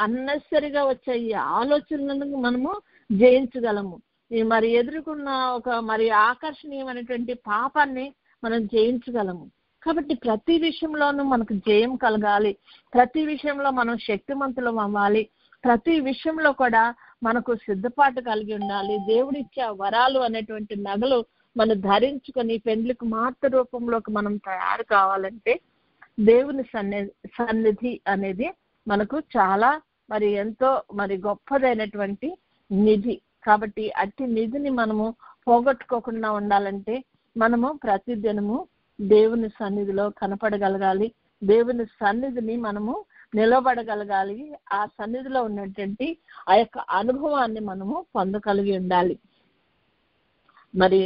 అన్నెసరిగా వచ్చే ఈ ఆలోచనలను మనము జయించగలము. మరి ఎదుర్కొన్న ఒక మరి ఆకర్షణీయమైనటువంటి పాపాన్ని మనం జయించగలము. కాబట్టి ప్రతి విషయంలోనూ మనకు జయం కలగాలి, ప్రతి విషయంలో మనం శక్తిమంతులం అవ్వాలి, ప్రతి విషయంలో కూడా మనకు సిద్ధపాటు కలిగి ఉండాలి. దేవుడిచ్చే వరాలు అనేటువంటి నగలు మనం ధరించుకొని పెండ్లికి మార్త రూపంలోకి మనం తయారు కావాలంటే దేవుని సన్నిధి అనేది మనకు చాలా మరి ఎంతో మరి గొప్పదైనటువంటి నిధి. కాబట్టి అట్టి నిధిని మనము పోగొట్టుకోకుండా ఉండాలంటే మనము ప్రతిదినము దేవుని సన్నిధిలో కనపడగలగాలి, దేవుని సన్నిధిని మనము నిలబడగలగాలి. ఆ సన్నిధిలో ఉన్నటువంటి ఆ యొక్క అనుభవాన్ని మనము పొందగలిగి ఉండాలి. మరి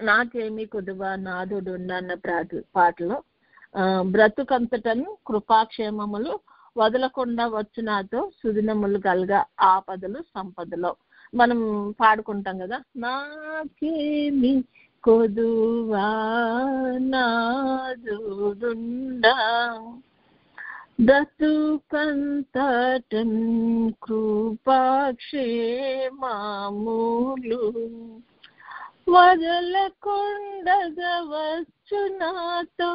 నాకేమి కొదువా నాదుడు అన్న పాటలో బ్రతుకంతటను కృపాక్షేమములు వదలకుండా వచ్చు నాతో సుదినములు కలగా ఆపదలు సంపదలో మనం పాడుకుంటాం కదా. నాకేమి కొదువా నాదుడుండా బ్రతుకంతటన్ కృపాక్షేమములు వదలకుండగా వచ్చు నాతో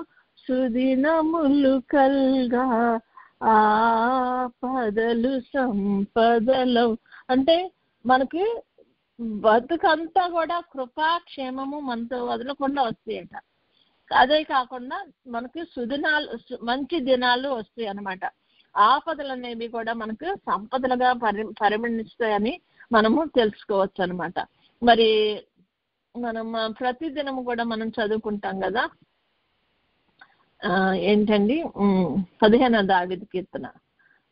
సుదినములు కల్గా ఆపదలు సంపదలు. అంటే మనకి బతుకంతా కూడా కృపాక్షేమము మనతో వదలకుండా వస్తాయట. అదే కాకుండా మనకి సుదినాలు మంచి దినాలు వస్తాయి అన్నమాట. ఆపదలు అనేవి కూడా మనకు సంపదలుగా పరిగణిస్తాయని మనము తెలుసుకోవచ్చు అనమాట. మరి మనం ప్రతిదినము కూడా మనం చదువుకుంటాం కదా, ఏంటండి 15వ దావీదు కీర్తన.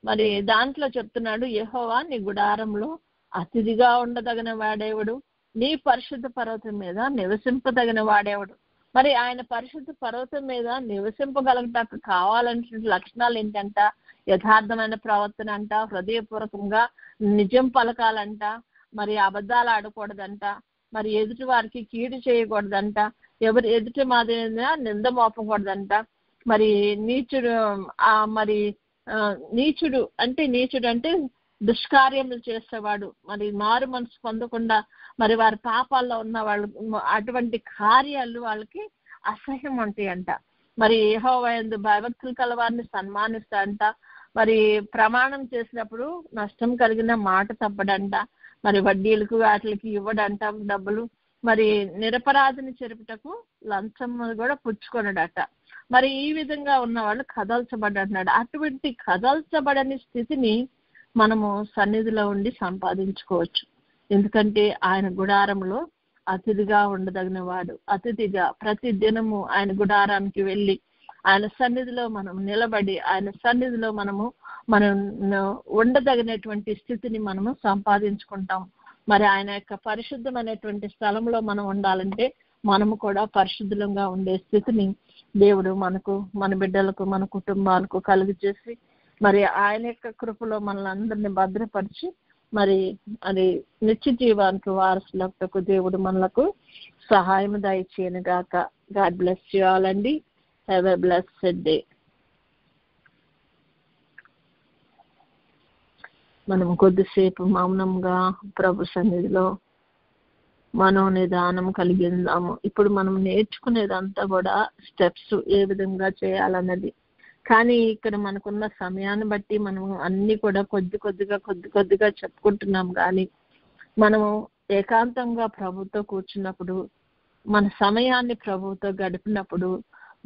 మరి దాంట్లో చెప్తున్నాడు, యెహోవా నీ గుడారంలో అతిథిగా ఉండదగిన వాడేవాడు, నీ పరిశుద్ధ పర్వతం మీద నివసింపదగిన వాడేవాడు. మరి ఆయన పరిశుద్ధ పర్వతం మీద నివసింపగలగటానికి కావాలంటే లక్షణాలు ఏంటంట? యథార్థమైన ప్రవర్తన అంట, హృదయపూర్వకంగా నిజం పలకాలంట, మరి అబద్ధాలు ఆడకూడదంట, మరి ఎదుటి వారికి కీడు చేయకూడదంట, ఎవరు ఎదుటి మాదిరిగా నింద మోపకూడదంట. మరి నీచుడు అంటే దుష్కార్యములు చేసేవాడు, మరి మారు మనసు పొందకుండా మరి వారి పాపాల్లో ఉన్న వాళ్ళు అటువంటి కార్యాలు వాళ్ళకి అసహ్యం ఉంటాయంట. మరి యెహోవా యందు భయభక్తులు కలవారిని సన్మానిస్తాడంట. మరి ప్రమాణం చేసినప్పుడు నష్టం కలిగిన మాట తప్పడంట. మరి వడ్డీలకు వాటికి ఇవ్వడంట డబ్బులు. మరి నిరపరాధిని చెరుపుటకు లంచం కూడా పుచ్చుకొనడట. మరి ఈ విధంగా ఉన్న వాళ్ళు కదల్చబడ్డాడు. అటువంటి కదల్చబడని స్థితిని మనము సన్నిధిలో ఉండి సంపాదించుకోవచ్చు. ఎందుకంటే ఆయన గుడారంలో అతిథిగా ఉండదగిన వాడు. అతిథిగా ప్రతి దినము ఆయన గుడారానికి వెళ్ళి ఆయన సన్నిధిలో మనం నిలబడి ఆయన సన్నిధిలో మనం ఉండదగినటువంటి స్థితిని మనము సంపాదించుకుంటాం. మరి ఆయన యొక్క పరిశుద్ధమైనటువంటి స్థలంలో మనం ఉండాలంటే మనము కూడా పరిశుద్ధంగా ఉండే స్థితిని దేవుడు మనకు, మన బిడ్డలకు, మన కుటుంబాలకు కలుగు చేసి మరి ఆయన యొక్క కృపలో మనల్ని అందరినీ భద్రపరిచి మరి అది నిత్య జీవానికి వారసులకు దేవుడు మనలకు సహాయం దయచేయను గాక. గాడ్ బ్లెస్ యు ఆల్ అండి. Have a blessed day. మనం కొద్దిసేపు మౌనంగా ప్రభు సన్నిధిలో మనోనిదానం కలిగి ఉందాము. ఇప్పుడు మనం నేర్చుకునేదంతా కూడా స్టెప్స్ ఏ విధంగా చేయాలన్నది. కానీ ఇక్కడ మనకున్న సమయాన్ని బట్టి మనం అన్ని కూడా కొద్ది కొద్దిగా చెప్పుకుంటున్నాం. కానీ మనము ఏకాంతంగా ప్రభుతో కూర్చున్నప్పుడు, మన సమయాన్ని ప్రభుతో గడిపినప్పుడు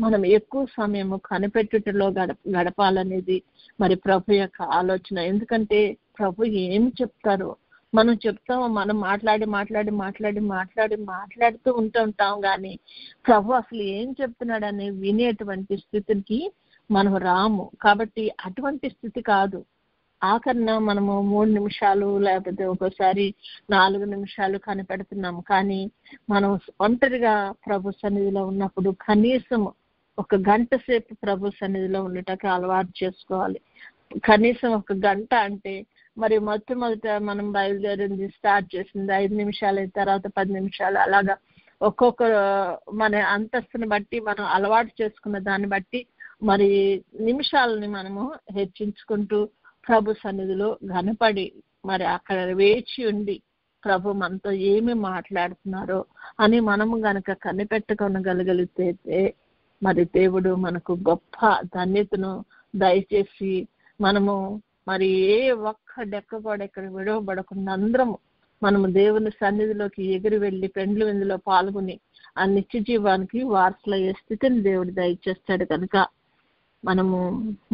మనం ఎక్కువ సమయము కనిపెట్టుటలో గడపాలనేది మరి ప్రభు యొక్క ఆలోచన. ఎందుకంటే ప్రభు ఏమి చెప్తారో మనం చెప్తాము. మనం మాట్లాడుతూ ఉంటుంటాం. కానీ ప్రభు అసలు ఏం చెప్తున్నాడని వినేటువంటి స్థితికి మనం రాము. కాబట్టి అటువంటి స్థితి కాదు. ఆఖరణ మనము 3 నిమిషాలు లేకపోతే ఒక్కోసారి 4 నిమిషాలు కనిపెడుతున్నాము. కానీ మనం ఒంటరిగా ప్రభు సన్నిధిలో ఉన్నప్పుడు కనీసం 1 గంట సేపు ప్రభు సన్నిధిలో ఉండటానికి అలవాటు చేసుకోవాలి. కనీసం 1 గంట అంటే మరి మొట్టమొదట మనం బయలుదేరింది స్టార్ట్ చేసింది 5 నిమిషాలు, తర్వాత 10 నిమిషాలు, అలాగా ఒక్కొక్క మన అంతస్తుని బట్టి మనం అలవాటు చేసుకున్న దాన్ని బట్టి మరి నిమిషాలని మనము హెచ్చించుకుంటూ ప్రభు సన్నిధిలో ఘనపడి మరి అక్కడ వేచి ఉండి ప్రభు మనతో ఏమి మాట్లాడుతున్నారో అని మనము గనక కనిపెట్టుకొనగలిగితే మరి దేవుడు మనకు గొప్ప ధన్యతను దయచేసి మనము మరి ఏ ఒక్క డెక్క కూడా ఇక్కడ విడవబడకుండా అందరము మనము దేవుని సన్నిధిలోకి ఎగిరి వెళ్ళి పెండ్లి విందులో పాల్గొని ఆ నిత్య జీవానికి వారసులయ్యే స్థితిని దేవుడు దయచేస్తాడు. కనుక మనము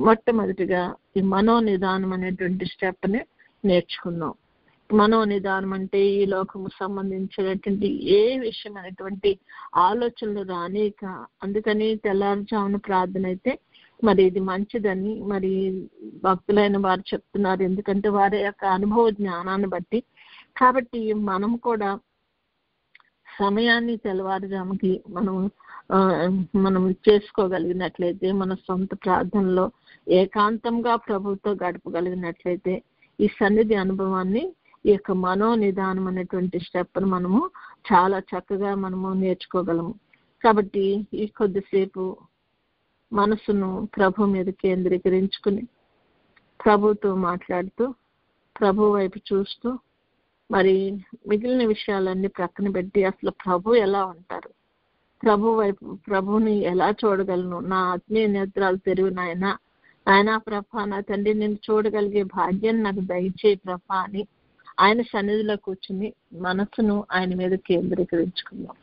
మొట్టమొదటిగా ఈ మనోనిదానం అనేటువంటి స్టెప్ని నేర్చుకున్నాం. మనోనిదానం అంటే ఈ లోకము సంబంధించినటువంటి ఏ విషయం అనేటువంటి ఆలోచనలు రానిక, అందుకని తెల్లారుజామున ప్రార్థన అయితే మరి ఇది మంచిదని మరి భక్తులైన వారు చెప్తున్నారు. ఎందుకంటే వారి యొక్క అనుభవ జ్ఞానాన్ని బట్టి. కాబట్టి మనం కూడా సమయాన్ని తెల్లవారుజాముకి మనం చేసుకోగలిగినట్లయితే, మన సొంత ప్రార్థనలో ఏకాంతంగా ప్రభుతో గడపగలిగినట్లయితే ఈ సన్నిధి అనుభవాన్ని, ఈ యొక్క మనోనిదానం అనేటువంటి స్టెప్ను మనము చాలా చక్కగా మనము నేర్చుకోగలము. కాబట్టి ఈ కొద్దిసేపు మనసును ప్రభు మీద కేంద్రీకరించుకుని ప్రభుతో మాట్లాడుతూ, ప్రభు వైపు చూస్తూ, మరి మిగిలిన విషయాలన్నీ ప్రక్కన పెట్టి అసలు ప్రభు ఎలా ఉంటారు, ప్రభు వైపు ప్రభుని ఎలా చూడగలను, నా ఆత్మీయ నేత్రాలు తెరువు నాయన, ఆయన ప్రభ నా తండ్రి నేను చూడగలిగే భాగ్యం నాకు దయచేయి ప్రభ అని ఆయన సన్నిధిలో కూర్చుని మనసును ఆయన మీద కేంద్రీకరించుకుందాం.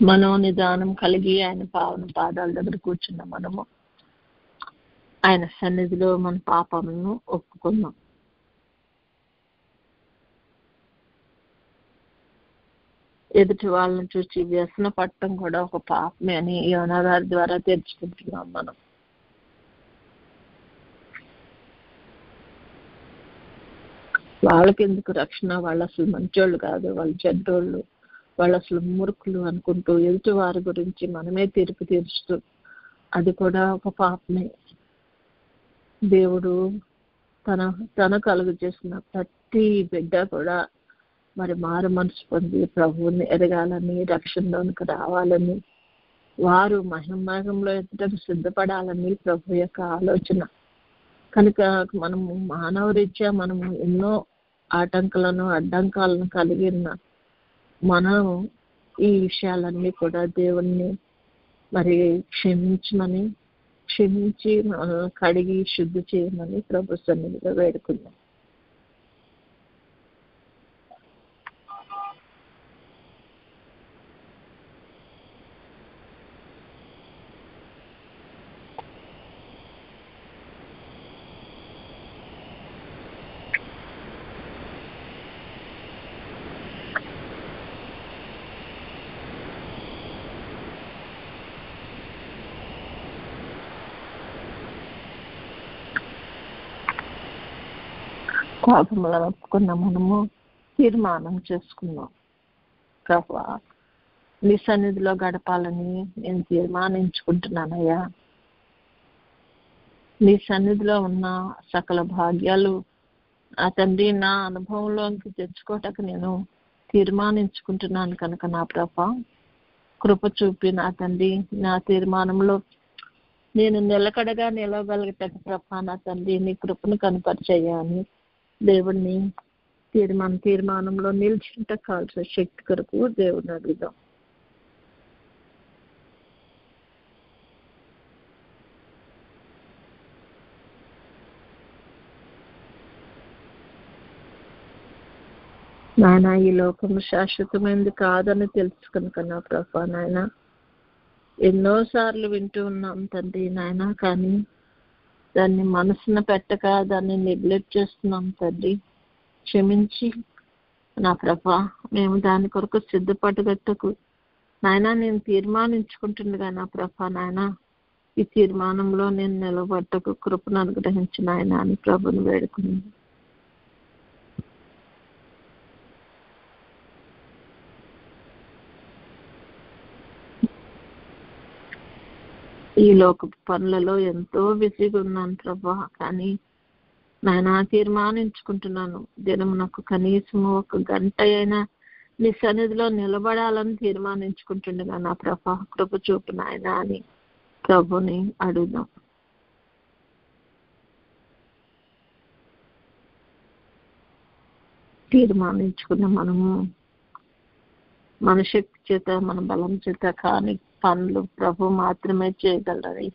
మనోనిదానం కలిగి ఆయన పాదాల దగ్గర కూర్చున్న మనము ఆయన సన్నిధిలో మన పాపములను ఒప్పుకుందాం. ఎదుటి వాళ్ళని చూసి వ్యసన పట్టడం కూడా ఒక పాపమే అని యోనా గారి ద్వారా తెలుసుకుంటున్నాం మనం. వాళ్ళకి ఎందుకు రక్షణ, వాళ్ళు అసలు మంచోళ్ళు కాదు, వాళ్ళు చెడ్డోళ్ళు, వాళ్ళు అసలు మూర్ఖులు అనుకుంటూ ఎదుటి వారి గురించి మనమే తీర్పు తీరుస్తూ అది కూడా ఒక పాపమే. దేవుడు తన కలుగు చేసిన ప్రతి బిడ్డ కూడా మరి మారు మనసు పొంది ప్రభువుని ఎదగాలని, రక్షణలోనికి రావాలని, వారు మహిమలో ఎదుటకు సిద్ధపడాలని ప్రభు యొక్క ఆలోచన. కనుక మనము మానవ రీత్యా మనము ఎన్నో ఆటంకాలను అడ్డంకాలను కలిగిన మనం ఈ విషయాలన్నీ కూడా దేవుణ్ణి మరి క్షమించి కడిగి శుద్ధి చేయమని ప్రభు సన్నిధిలో వేడుకుందాం. పాపములను ఒప్పుకున్న మనము తీర్మానం చేసుకున్నాం. ప్రభువా నీ సన్నిధిలో గడపాలని నేను తీర్మానించుకుంటున్నానయ్యా. నీ సన్నిధిలో ఉన్న సకల భాగ్యాలు ఆ తండ్రి నా అనుభవంలోకి తెచ్చుకోవటానికి నేను తీర్మానించుకుంటున్నాను. కనుక నా ప్రభా కృప చూపి నా తండ్రి నా తీర్మానంలో నేను నిలకడగా నిలవగలిగేటట్టు ప్రభా నా తండ్రి నీ కృపను కనపరిచేయాలని దేవుణ్ణి తీర్మానంలో నిలిచింట కాల్సిన శక్తి కొరకు దేవుని అడుగుదాం. నాయన ఈ లోకము శాశ్వతమైనది కాదని తెలుసుకుని కన్నా ప్రభా నాయన ఎన్నోసార్లు వింటూ ఉన్నాం తండ్రి నాయన, కానీ దాన్ని మనసున పెట్టక దాన్ని నెగ్లెక్ట్ చేస్తున్నాం తండ్రి. క్షమించి నా ప్రభా మేము దాని కొరకు సిద్ధపడగట్టకు నాయన నేను తీర్మానించుకుంటుండగా నా ప్రభా నాయన ఈ తీర్మానంలో నేను నిలబట్టకు కృపను అనుగ్రహించిన ఆయన అని ప్రభుని వేడుకుని ఈ లోక పనులలో ఎంతో బిజీగా ఉన్నాను ప్రభా, కానీ నాయన తీర్మానించుకుంటున్నాను దినమునకు కనీసం 1 గంట అయినా నీ సన్నిధిలో నిలబడాలని తీర్మానించుకుంటుండగా నా ప్రభా కృప చూపు నాయన అని ప్రభుని అడుగుదాం. తీర్మానించుకున్న మనము మన శక్తి చేత మన బలం చేత కాని పనులు ప్రభు మాత్రమే చేయగలరని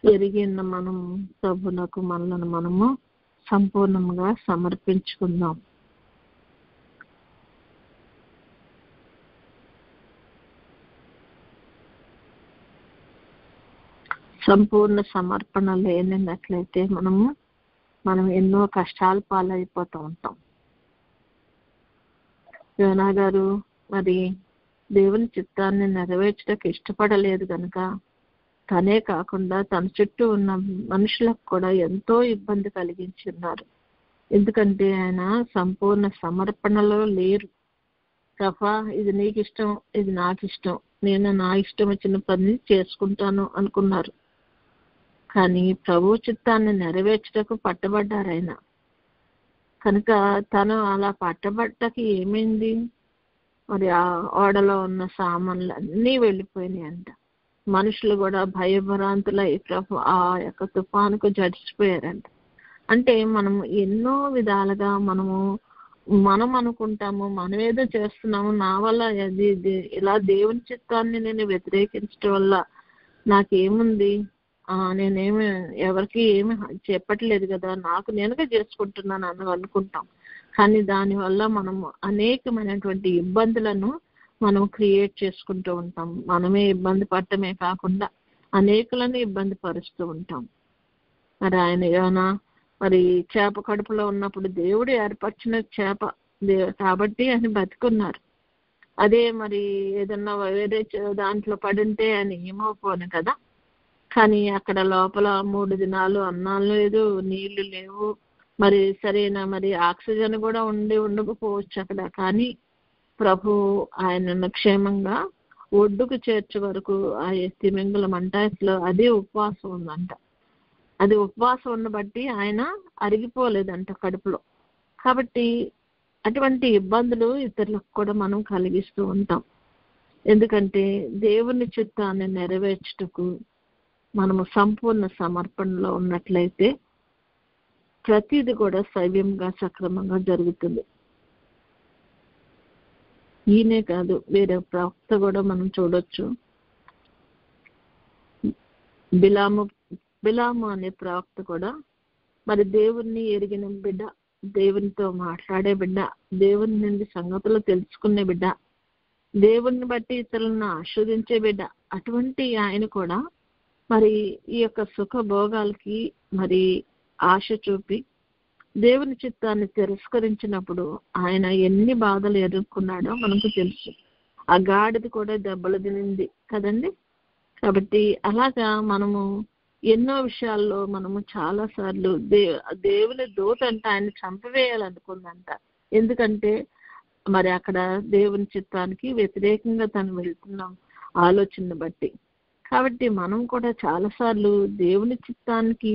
ఎరిగిన మనము ప్రభునకు మనలను మనము సంపూర్ణంగా సమర్పించుకుందాం. సంపూర్ణ సమర్పణ లేనట్లయితే మనం ఎన్నో కష్టాల పాలైపోతూ ఉంటాం. యోనా గారు మరి దేవుని చిత్తాన్ని నెరవేర్చడానికి ఇష్టపడలేదు కనుక తనే కాకుండా తన చుట్టూ ఉన్న మనుషులకు కూడా ఎంతో ఇబ్బంది కలిగించున్నారు. ఎందుకంటే ఆయన సంపూర్ణ సమర్పణలో లేరు. ప్రభా, ఇది నీకు ఇష్టం, ఇది నాకు ఇష్టం, నేను నా ఇష్టం వచ్చిన పని చేసుకుంటాను అనుకున్నారు. కానీ ప్రభు చిత్తాన్ని నెరవేర్చటకు పట్టబడ్డారు ఆయన. కనుక తను అలా పట్టబట్టకి ఏమైంది? మరి ఆ ఓడలో ఉన్న సామాన్లు అన్నీ వెళ్ళిపోయినాయి అంట. మనుషులు కూడా భయభ్రాంతులై ప్రభు ఆ యొక్క తుఫానుకు జడిచిపోయారంట. అంటే మనం ఎన్నో విధాలుగా మనం అనుకుంటాము, మనం ఏదో చేస్తున్నాము, నా వల్ల ఇలా దేవుని చిత్తాన్ని నేను వ్యతిరేకించడం వల్ల నాకేముంది, నేనేమి ఎవరికి ఏమి చెప్పట్లేదు కదా, నాకు నేనుగా చేసుకుంటున్నాను అని అనుకుంటాం. కానీ దానివల్ల మనము అనేకమైనటువంటి ఇబ్బందులను మనం క్రియేట్ చేసుకుంటూ ఉంటాం. మనమే ఇబ్బంది పడటమే కాకుండా అనేకులను ఇబ్బంది పరుస్తూ ఉంటాం. మరి ఆయన యోనా మరి చేప కడుపులో ఉన్నప్పుడు దేవుడు ఏర్పరిచిన చేప కాబట్టి ఆయన బతుకున్నారు. అదే మరి ఏదన్నా వేరే దాంట్లో పడుంటే ఆయన ఏమవుపోను కదా. కానీ అక్కడ లోపల 3 దినాలు అన్నాలు లేదు, నీళ్లు లేవు, మరి సరైన మరి ఆక్సిజన్ కూడా ఉండకపోవచ్చు అక్కడ. కానీ ప్రభు ఆయనను క్షేమంగా ఒడ్డుకు చేర్చే వరకు ఆ తిమింగలం అంట అసలు అదే ఉపవాసం ఉందంట. అది ఉపవాసం ఉండబట్టి ఆయన అరిగిపోలేదంట కడుపులో. కాబట్టి అటువంటి ఇబ్బందులు ఇతరులకు కూడా మనం కలిగిస్తూ ఉంటాం. ఎందుకంటే దేవుని చిత్తాన్ని నెరవేర్చుటకు మనము సంపూర్ణ సమర్పణలో ఉన్నట్లయితే ప్రతిది కూడా సవ్యంగా సక్రమంగా జరుగుతుంది. ఈయనే కాదు, వేరే ప్రవక్త కూడా మనం చూడొచ్చు. బిలాము అనే ప్రవక్త కూడా మరి దేవుణ్ణి ఎరిగిన బిడ్డ, దేవునితో మాట్లాడే బిడ్డ, దేవుని నుండి సంగతులు తెలుసుకునే బిడ్డ, దేవుణ్ణి బట్టి ఇతరులను ఆస్వాదించే బిడ్డ. అటువంటి ఆయన కూడా మరి ఈ యొక్క సుఖభోగాలకి మరి ఆశ చూపి దేవుని చిత్తాన్ని తిరస్కరించినప్పుడు ఆయన ఎన్ని బాధలు ఎదుర్కొన్నాడో మనకు తెలుసు. ఆ గాడిది కూడా దెబ్బలు తినింది కదండి. కాబట్టి అలాగా మనము ఎన్నో విషయాల్లో మనము చాలా సార్లు దేవుని దూత అంటే ఆయన చంపివేయాలనుకుందంట. ఎందుకంటే మరి అక్కడ దేవుని చిత్తానికి వ్యతిరేకంగా తను వెళ్తున్నాం ఆలోచన బట్టి. కాబట్టి మనం కూడా చాలాసార్లు దేవుని చిత్తానికి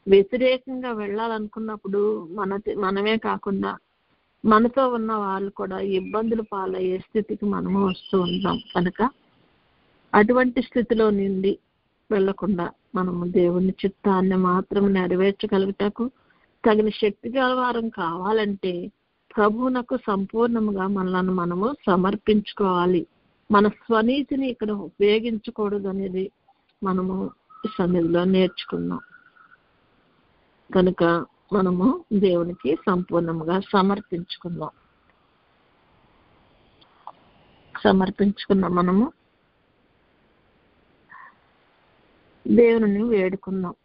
వ్యతిరేకంగా వెళ్ళాలనుకున్నప్పుడు మనమే కాకుండా మనతో ఉన్న వాళ్ళు కూడా ఇబ్బందులు పాలయ్యే స్థితికి మనము వస్తూ ఉంటాం. కనుక అటువంటి స్థితిలో నుండి వెళ్లకుండా మనము దేవుని చిత్తాన్ని మాత్రం నెరవేర్చగలుగుటకు తగిన శక్తి గలవారం కావాలంటే ప్రభువునకు సంపూర్ణముగా మనలను మనము సమర్పించుకోవాలి. మన స్వనీతిని ఇక్కడ ఉపయోగించకూడదు అనేది మనము ఈ సన్నిధిలో నేర్చుకున్నాం. కనుక మనము దేవునికి సంపూర్ణంగా సమర్పించుకున్న మనము దేవుని వేడుకుందాం.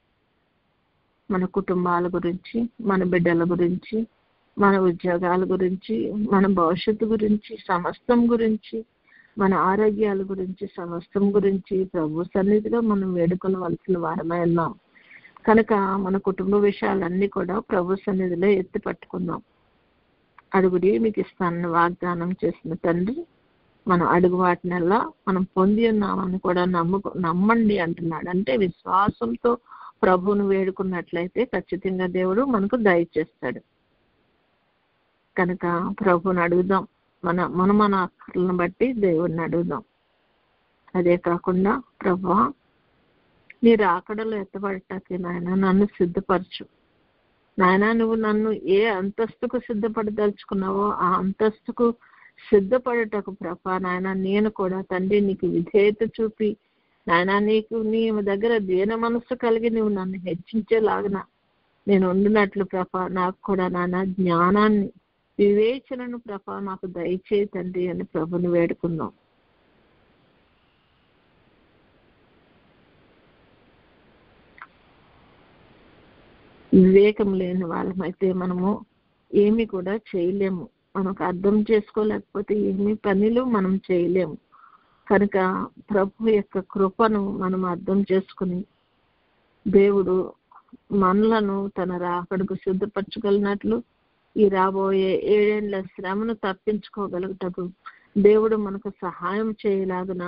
మన కుటుంబాల గురించి, మన బిడ్డల గురించి, మన ఉద్యోగాల గురించి, మన భవిష్యత్తు గురించి, సమస్తం గురించి, మన ఆరోగ్యాల గురించి, సమస్తం గురించి ప్రభు సన్నిధిలో మనం వేడుకొనవలసిన వారమై ఉన్నాం. కనుక మన కుటుంబ విషయాలన్నీ కూడా ప్రభు సన్నిధిలో ఎత్తి పట్టుకుందాం. అడుగుడి మీకు ఇస్తానని వాగ్దానం చేసిన తండ్రి, మనం అడుగు వాటినల్లా మనం పొంది ఉన్నామని కూడా నమ్మండి అంటున్నాడు. అంటే విశ్వాసంతో ప్రభువును వేడుకున్నట్లయితే ఖచ్చితంగా దేవుడు మనకు దయచేస్తాడు. కనుక ప్రభువుని అడుగుదాం. మన అక్కర్లను బట్టి దేవుడిని అడుగుదాం. అదే కాకుండా ప్రభువా, నీ రాకడలో ఎత్తబడటానికి నాయన నన్ను సిద్ధపరచు. నాయన నువ్వు నన్ను ఏ అంతస్తుకు సిద్ధపడదలుచుకున్నావో ఆ అంతస్తుకు సిద్ధపడటకు ప్రభా నాయన నేను కూడా తండ్రి నీకు విధేయత చూపి నాయన నీ దగ్గర దీన మనస్సు కలిగి నువ్వు నన్ను హెచ్చించేలాగిన నేను ఉండినట్లు ప్రభా నాకు కూడా నాయన జ్ఞానాన్ని వివేచనను ప్రభా నాకు దయచేయి తండ్రి అని ప్రభుని వేడుకుందాం. వివేకం లేని వాళ్ళమైతే మనము ఏమి కూడా చేయలేము. మనకు అర్థం చేసుకోలేకపోతే ఏమి పనులు మనం చేయలేము. కనుక ప్రభు యొక్క కృపను మనం అర్థం చేసుకుని దేవుడు మనలను తన రాకడకు సిద్ధపరచగలిగినట్లు ఈ రాబోయే 7 ఏళ్ల శ్రమను తప్పించుకోగలుగుటకు దేవుడు మనకు సహాయం చేయలాగున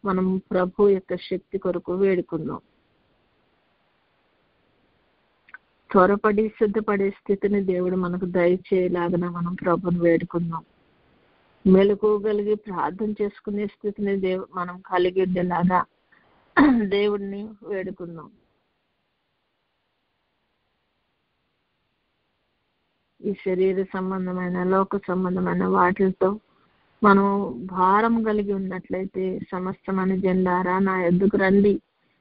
మనం ప్రభు యొక్క శక్తి కొరకు వేడుకుందాం. త్వరపడి సిద్ధపడే స్థితిని దేవుడు మనకు దయచేయలాగున మనం ప్రభుని వేడుకుందాం. మెలకువగలిగి ప్రార్థన చేసుకునే స్థితిని మనం కలిగి ఉండేలాగా దేవుడిని వేడుకుందాం. ఈ శరీర సంబంధమైన లోక సంబంధమైన వాటితో మనం భారం కలిగి ఉన్నట్లయితే సమస్తమైన జనులారా నా యొద్దకు రండి,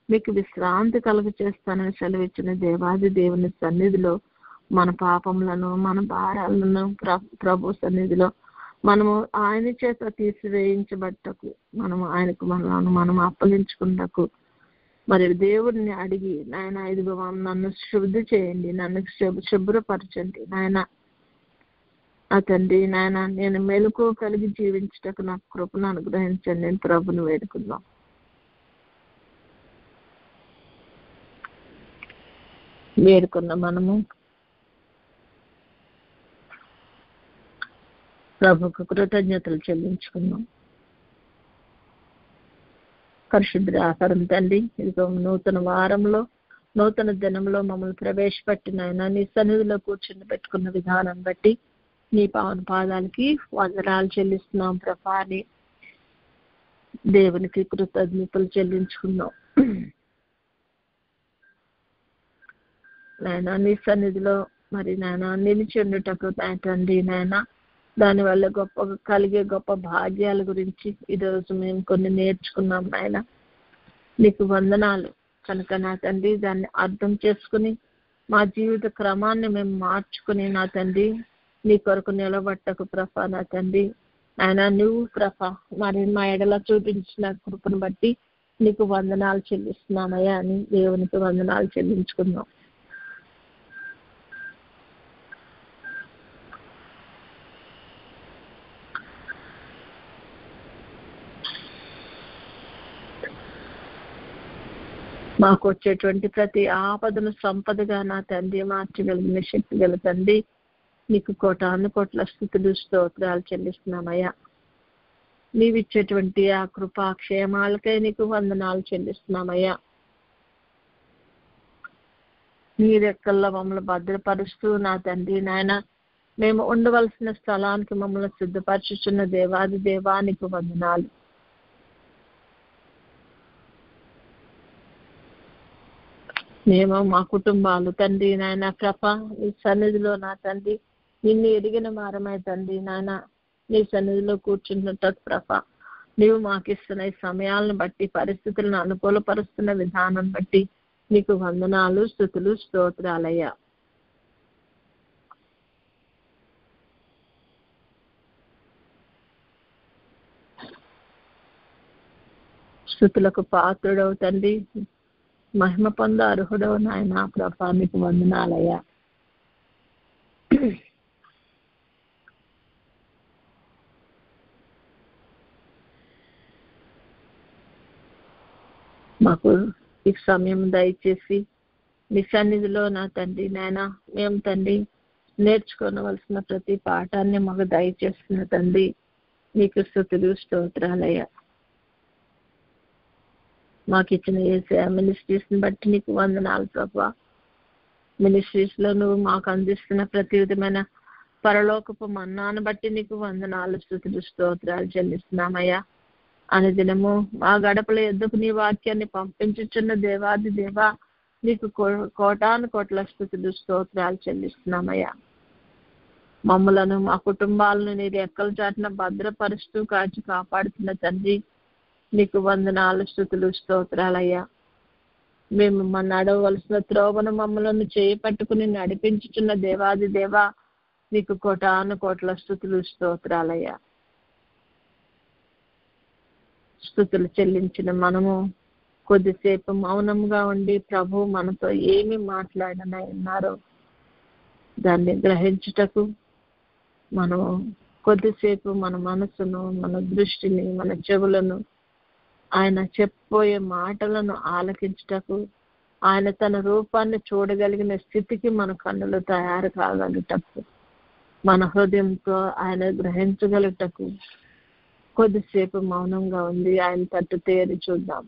మీకు విశ్రాంతి కలుగ చేస్తానని సెలవిచ్చిన దేవాది దేవుని సన్నిధిలో మన పాపములను మన భారాలను ప్రభు సన్నిధిలో మనము ఆయన చేత తీసివేయించబట్టకు ఆయనకు మనం అప్పగించుకున్నకు మరి దేవుడిని అడిగి నాయన ఇదిగో నన్ను శుద్ధి చేయండి, నన్ను శుభ్రపరచండి నాయన ఆ తండ్రి, నాయన నేను మెలకు కలిగి జీవించటకు నాకు కృపను అనుగ్రహించండి నేను ప్రభుని వేడుకుందాం. వేడుకున్న మనము ప్రభుకు కృతజ్ఞతలు చెల్లించుకున్నాం. పరిశుద్ధ ఆహారం తండ్రి, ఇదిగో నూతన వారంలో నూతన దినంలో మమ్మల్ని ప్రవేశపెట్టిన ఆయన నీ సన్నిధిలో కూర్చుని పెట్టుకున్న విధానం బట్టి నీ పావన పాదాలకి వందనాలు చెల్లిస్తున్నాం ప్రభా అని దేవునికి కృతజ్ఞతలు చెల్లించుకున్నాం. నాయన నీ సన్నిధిలో మరి నాయన నిలిచి ఉండటకు తండ్రి నాయన దానివల్ల కలిగే గొప్ప భాగ్యాల గురించి ఈరోజు మేము కొన్ని నేర్చుకున్నాం నాయన. నీకు వందనాలు. కనుక నా తండ్రి దాన్ని అర్థం చేసుకుని మా జీవిత క్రమాన్ని మేము మార్చుకుని నా తండ్రి నీ కొరకు నిలబట్టకు ప్రభా నా తండ్రి ఆయన నువ్వు ప్రభా మరి మా ఎడల చూపించిన కృపను బట్టి నీకు వందనాలు చెల్లిస్తున్నామయ్యా అని దేవునికి వందనాలు చెల్లించుకున్నాం. మాకు వచ్చేటువంటి ప్రతి ఆపదను సంపదగా నా తండ్రి మార్చగలిగిన శక్తి గల తండ్రి నీకు కోటాను కోట్ల స్తుతులు స్తోత్రాలు చెల్లిస్తున్నామయ్యా. నీవిచ్చేటువంటి ఆ కృపా క్షేమాలకై నీకు వందనాలు చెల్లిస్తున్నామయ్యా. నీ రెక్కల్లో మమ్మల్ని భద్రపరుస్తూ నా తండ్రి నాయన మేము ఉండవలసిన స్థలానికి మమ్మల్ని సిద్ధపరచుచున్న దేవాది దేవానికి వందనాలు. మేము మా కుటుంబాలు తండ్రి నాయన ప్రభ నీ సన్నిధిలో నా తండ్రి నిన్ను ఎరిగిన వారమై తండ్రి నాయన నీ సన్నిధిలో కూర్చున్నట్టు ప్రభ నీవు మాకు ఇస్తున్న ఈ సమయాలను బట్టి పరిస్థితులను అనుకూలపరుస్తున్న విధానం బట్టి నీకు వందనాలు స్తుతులు స్తోత్రాలయ్యా. స్తుతులకు పాత్రుడవు తండ్రి, మహిమ పొంద అర్హుడవు నాయన ప్రభా నీకు వందనాలయ్యా. మాకు ఈ సమయం దయచేసి నీ సన్నిధిలో నా తండ్రి నాయన మేము తండ్రి నేర్చుకోవలసిన ప్రతి పాఠాన్ని మాకు దయచేస్తున్న తండ్రి నీకు స్తుతులు స్తోత్రాలయ్యా. మాకు ఇచ్చిన యేసయ్య మినిస్ట్రీస్ ని బట్టి నీకు వందనాలు ప్రభా. మినిస్ట్రీస్ లో నువ్వు మాకు అందిస్తున్న ప్రతి విధమైన పరలోకపు మన్నాను బట్టి నీకు వందనాలు స్తుతులు స్తోత్రాలు చెల్లిస్తున్నామయ్యా. అనుదినము మా గడపల ఎద్దుకు నీ వాక్యాన్ని పంపించుచున్న దేవాది దేవా నీకు కోటాను కోట్ల స్తుతులు స్తోత్రాలు చెల్లిస్తున్నామయ్యా. మమ్మలను మా కుటుంబాలను నీ రెక్కల చాటున భద్రపరుస్తూ కాచి కాపాడుతున్న తండ్రి నీకు వందనాలు స్తుతులు స్తోత్రాలయ్యా. మేము మన నడవలసిన త్రోవను మమ్మలను చేయి పట్టుకుని నడిపించుచున్న దేవాది దేవా నీకు కోటాను కోట్ల స్తుతులు స్తోత్రాలయ్యా. స్తుతులు చెల్లించిన మనము కొద్దిసేపు మౌనంగా ఉండి ప్రభు మనతో ఏమి మాట్లాడనన్నారో దాన్ని గ్రహించుటకు మనము కొద్దిసేపు మన మనసును మన దృష్టిని మన చెవులను ఆయన చెప్పబోయే మాటలను ఆలకించుటకు, ఆయన తన రూపాన్ని చూడగలిగిన స్థితికి మన కన్నులు తయారు కాగలుగుటకు, మన హృదయంతో ఆయన గ్రహించగలుగుటకు కొద్దిసేపు మౌనంగా ఉంది ఆయన తట్టు తేరి చూద్దాం.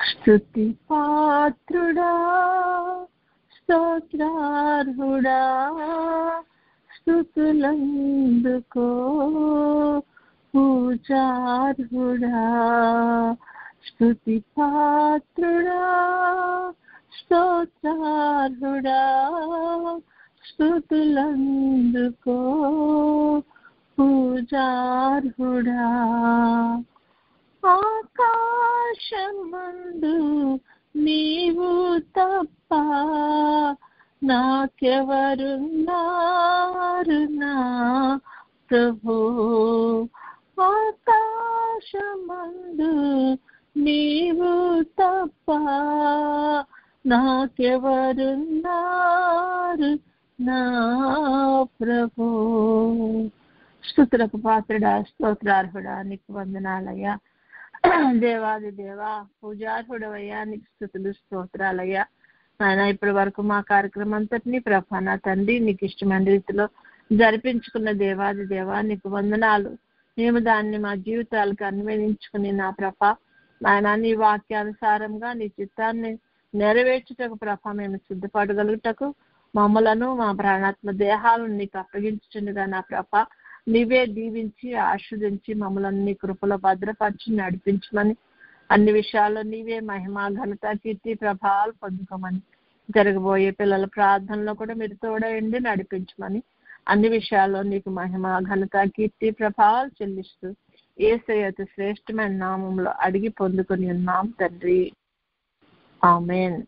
స్తుతి పాత్రుడా, స్తోత్రార్హుడా, స్తుతులందుకో పూజార్హుడా. స్తుతి పాత్రుడా, స్తోత్రార్హుడా, స్తుతులందుకో పూజార్హుడా. ఆకాశమందు నీవు తప్ప నాకెవరున్నారు నా ప్రభు. ఆకాశమందు నీవు తప్ప నాకెవరున్నారు నా ప్రభు. స్తుతులకు పాత్రుడా, స్తోత్రార్హుడా, నీకు వందనాలయ్యా. దేవాది దేవా, పూజార్హుడవయ్యా, నీకు స్తుతులు స్తోత్రాలయ్యా. ఆయన ఇప్పటి వరకు మా కార్యక్రమం అంతటినీ ప్రభా నా తండ్రి నీకు ఇష్టమైన రీతిలో జరిపించుకున్న దేవాది దేవా నీకు వందనాలు. మేము దాన్ని మా జీవితాలకు అన్వయించుకుని నా ప్రభా ఆయన నీ వాక్యానుసారంగా నీ చిత్తాన్ని నెరవేర్చుటకు ప్రభా మేము సిద్ధపడగలుగుటకు మమ్మలను మా ప్రాణాత్మ దేహాలను నీకు అప్పగించుచుండగా నా ప్రభా నీవే దీవించి ఆశీర్వదించి మమ్మల్ని నీ కృపలో భద్రపరిచి నడిపించమని, అన్ని విషయాల్లో నీవే మహిమ ఘనత కీర్తి ప్రభావాలు పొందుకోమని, జరగబోయే పిల్లల ప్రార్థనలో కూడా మీరు తోడయండి నడిపించమని, అన్ని విషయాల్లో నీకు మహిమ ఘనత కీర్తి ప్రభావాలు చెల్లిస్తూ యేసయ్య అతి శ్రేష్టమైన నామంలో అడిగి పొందుకొని ఉన్నాం తండ్రి. ఆమేన్.